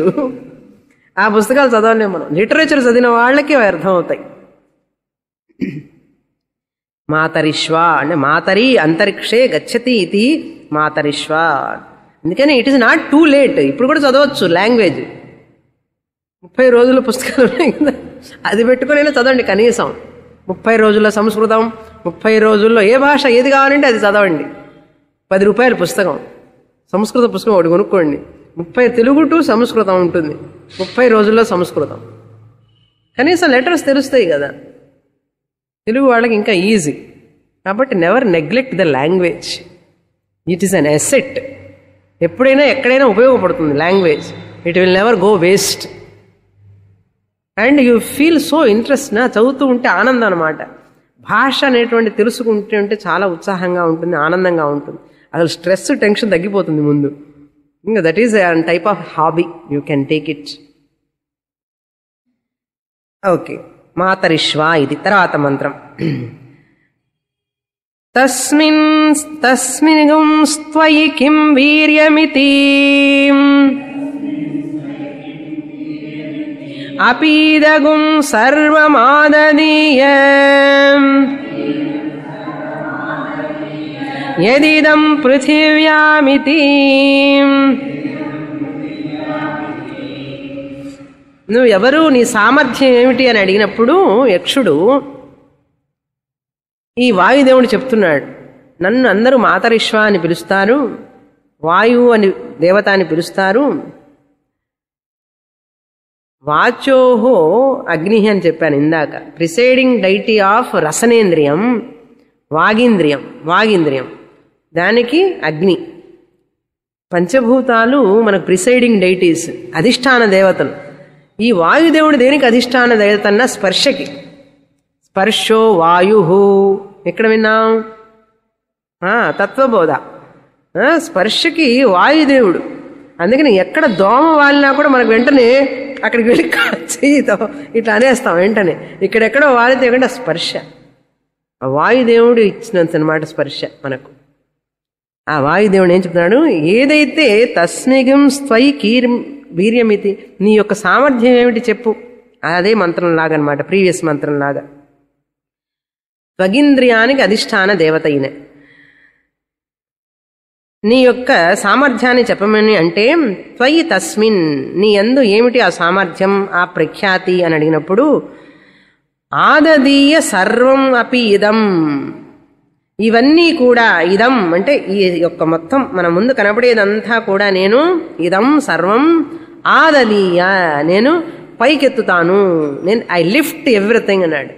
ఆ పుస్తకాలు చదవలేము మనం. లిటరేచర్ చదివిన వాళ్ళకి అవి అర్థం అవుతాయి. మాతరిశ్వ అంటే మాతరి అంతరిక్షే గచ్చతి ఇది మాతరిశ్వ. అందుకని it is not too late. ఇప్పుడు కూడా చదవచ్చు లాంగ్వేజ్. 30 రోజుల పుస్తకాలు ఉన్నాయి కదా, అది పెట్టుకుని చదవండి. కనీసం 30 రోజుల్లో సంస్కృతం, 30 రోజుల్లో ఏ భాష ఏది కావాలంటే అది చదవండి. 10 రూపాయల పుస్తకం సంస్కృత పుస్తకం ఒకటి కొనుక్కోండి, 30 తెలుగు టు సంస్కృతం ఉంటుంది, 30 రోజుల్లో సంస్కృతం. కనీసం లెటర్స్ తెలుస్తాయి కదా, తెలుగు వాళ్ళకి ఇంకా ఈజీ. కాబట్టి never neglect the language, it is an asset. ఎప్పుడైనా ఎక్కడైనా ఉపయోగపడుతుంది language, it will never go waste. And you feel so interest నా, చదువుతూ ఉంటే ఆనందం అనమాట. భాష అనేటువంటి తెలుసుకుంటే ఉంటే చాలా ఉత్సాహంగా ఉంటుంది, ఆనందంగా ఉంటుంది. అసలు స్ట్రెస్ టెన్షన్ తగ్గిపోతుంది ముందు. ఇంకా that is type of hobby, you can take it. Okay, Matarishva ఇది తర్వాత మంత్రం. తస్మిన్ స్త్వయి కిం వీర్యమితి అపీదగుం సర్వమాదదీయ యదిదం పృథివ్యామితి. నువ్వు ఎవరు, నీ సామర్థ్యం ఏమిటి అని అడిగినప్పుడు యక్షుడు ఈ వాయుదేవుడు చెప్తున్నాడు, నన్ను అందరూ మాతరిష్వ అని పిలుస్తారు, వాయువు అని దేవత అని పిలుస్తారు. వాచోహో అగ్ని అని చెప్పాను ఇందాక. ప్రిసైడింగ్ డైటీ ఆఫ్ రసనేంద్రియం వాగింద్రియం దానికి అగ్ని. పంచభూతాలు మనకు ప్రిసైడింగ్ డైటీస్, అధిష్టాన దేవతలు. ఈ వాయుదేవుడు దేనికి అధిష్టాన దేవతన్నా? స్పర్శకి. స్పర్శో వాయు ఎక్కడ విన్నాం? తత్వబోధ. స్పర్శకి వాయుదేవుడు. అందుకని ఎక్కడ దోమ వాలినా కూడా మనకు వెంటనే అక్కడికి వెళ్ళి చెయ్యితో ఇట్లా అనేస్తాం వెంటనే. ఇక్కడెక్కడో వాలితే కూడా స్పర్శ వాయుదేవుడు ఇచ్చినంత అనమాట స్పర్శ మనకు. ఆ వాయుదేవుడు ఏం చెప్తున్నాడు? ఏదైతే తస్మిగం స్వై వీర్యమితి, నీ యొక్క సామర్థ్యం ఏమిటి చెప్పు. అదే మంత్రంలాగా అనమాట, ప్రీవియస్ మంత్రంలాగా. త్వగింద్రియానికి అధిష్టాన దేవత అయిన నీ యొక్క సామర్థ్యాన్ని చెప్పమని అంటే, త్వయి తస్మిన్, నీ యందు ఏమిటి ఆ సామర్థ్యం, ఆ ప్రఖ్యాతి అని అడిగినప్పుడు, ఆదదీయ సర్వం అపి ఇదం, ఇవన్నీ కూడా, ఇదం అంటే ఈ యొక్క మొత్తం మన ముందు కనపడేదంతా కూడా నేను, ఇదం సర్వం ఆదదీయ, నేను పైకెత్తుతాను, నేను ఐ లిఫ్ట్ ఎవ్రీథింగ్ అన్నాడు.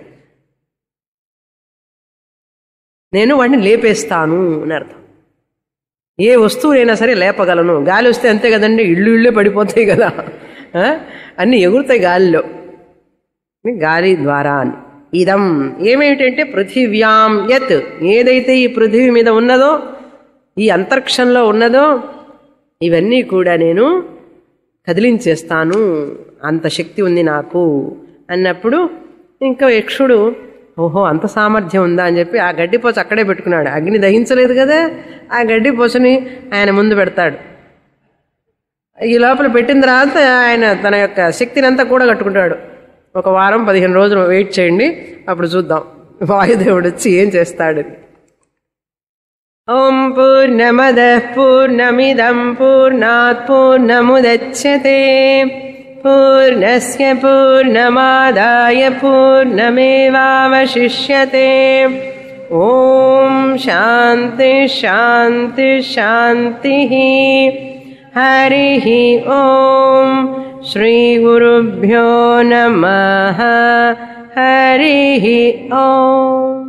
నేను వాడిని లేపేస్తాను అని అర్థం. ఏ వస్తువునైనా సరే లేపగలను. గాలి వస్తే అంతే కదండి, ఇళ్ళే పడిపోతాయి కదా, అన్నీ ఎగురుతాయి గాలిలో, గాలి ద్వారా అని. ఇదం ఏమేమిటంటే పృథివ్యాం యత్, ఏదైతే ఈ పృథివీ మీద ఉన్నదో, ఈ అంతరిక్షంలో ఉన్నదో, ఇవన్నీ కూడా నేను కదిలించేస్తాను, అంత శక్తి ఉంది నాకు అన్నప్పుడు ఇంకా యక్షుడు ఓహో అంత సామర్థ్యం ఉందా అని చెప్పి ఆ గడ్డిపోచ అక్కడే పెట్టుకున్నాడు. అగ్ని దహించలేదు కదా, ఆ గడ్డిపోచని ఆయన ముందు పెడతాడు. ఈ లోపల పెట్టిన తర్వాత ఆయన తన యొక్క శక్తిని అంతా కూడా కట్టుకుంటాడు. ఒక వారం 15 రోజులు వెయిట్ చేయండి, అప్పుడు చూద్దాం వాయుదేవుడు వచ్చి ఏం చేస్తాడు. ఓం పూర్ణమదః పూర్ణమిదం పూర్ణాత్ పూర్ణముదచ్యతే పూర్ణస్య పూర్ణమాదాయ పూర్ణమేవావశిష్యతే. ఓం శాంతి శాంతి శాంతి. హరి ఓం. శ్రీ గురుభ్యో నమః. హరి ఓం.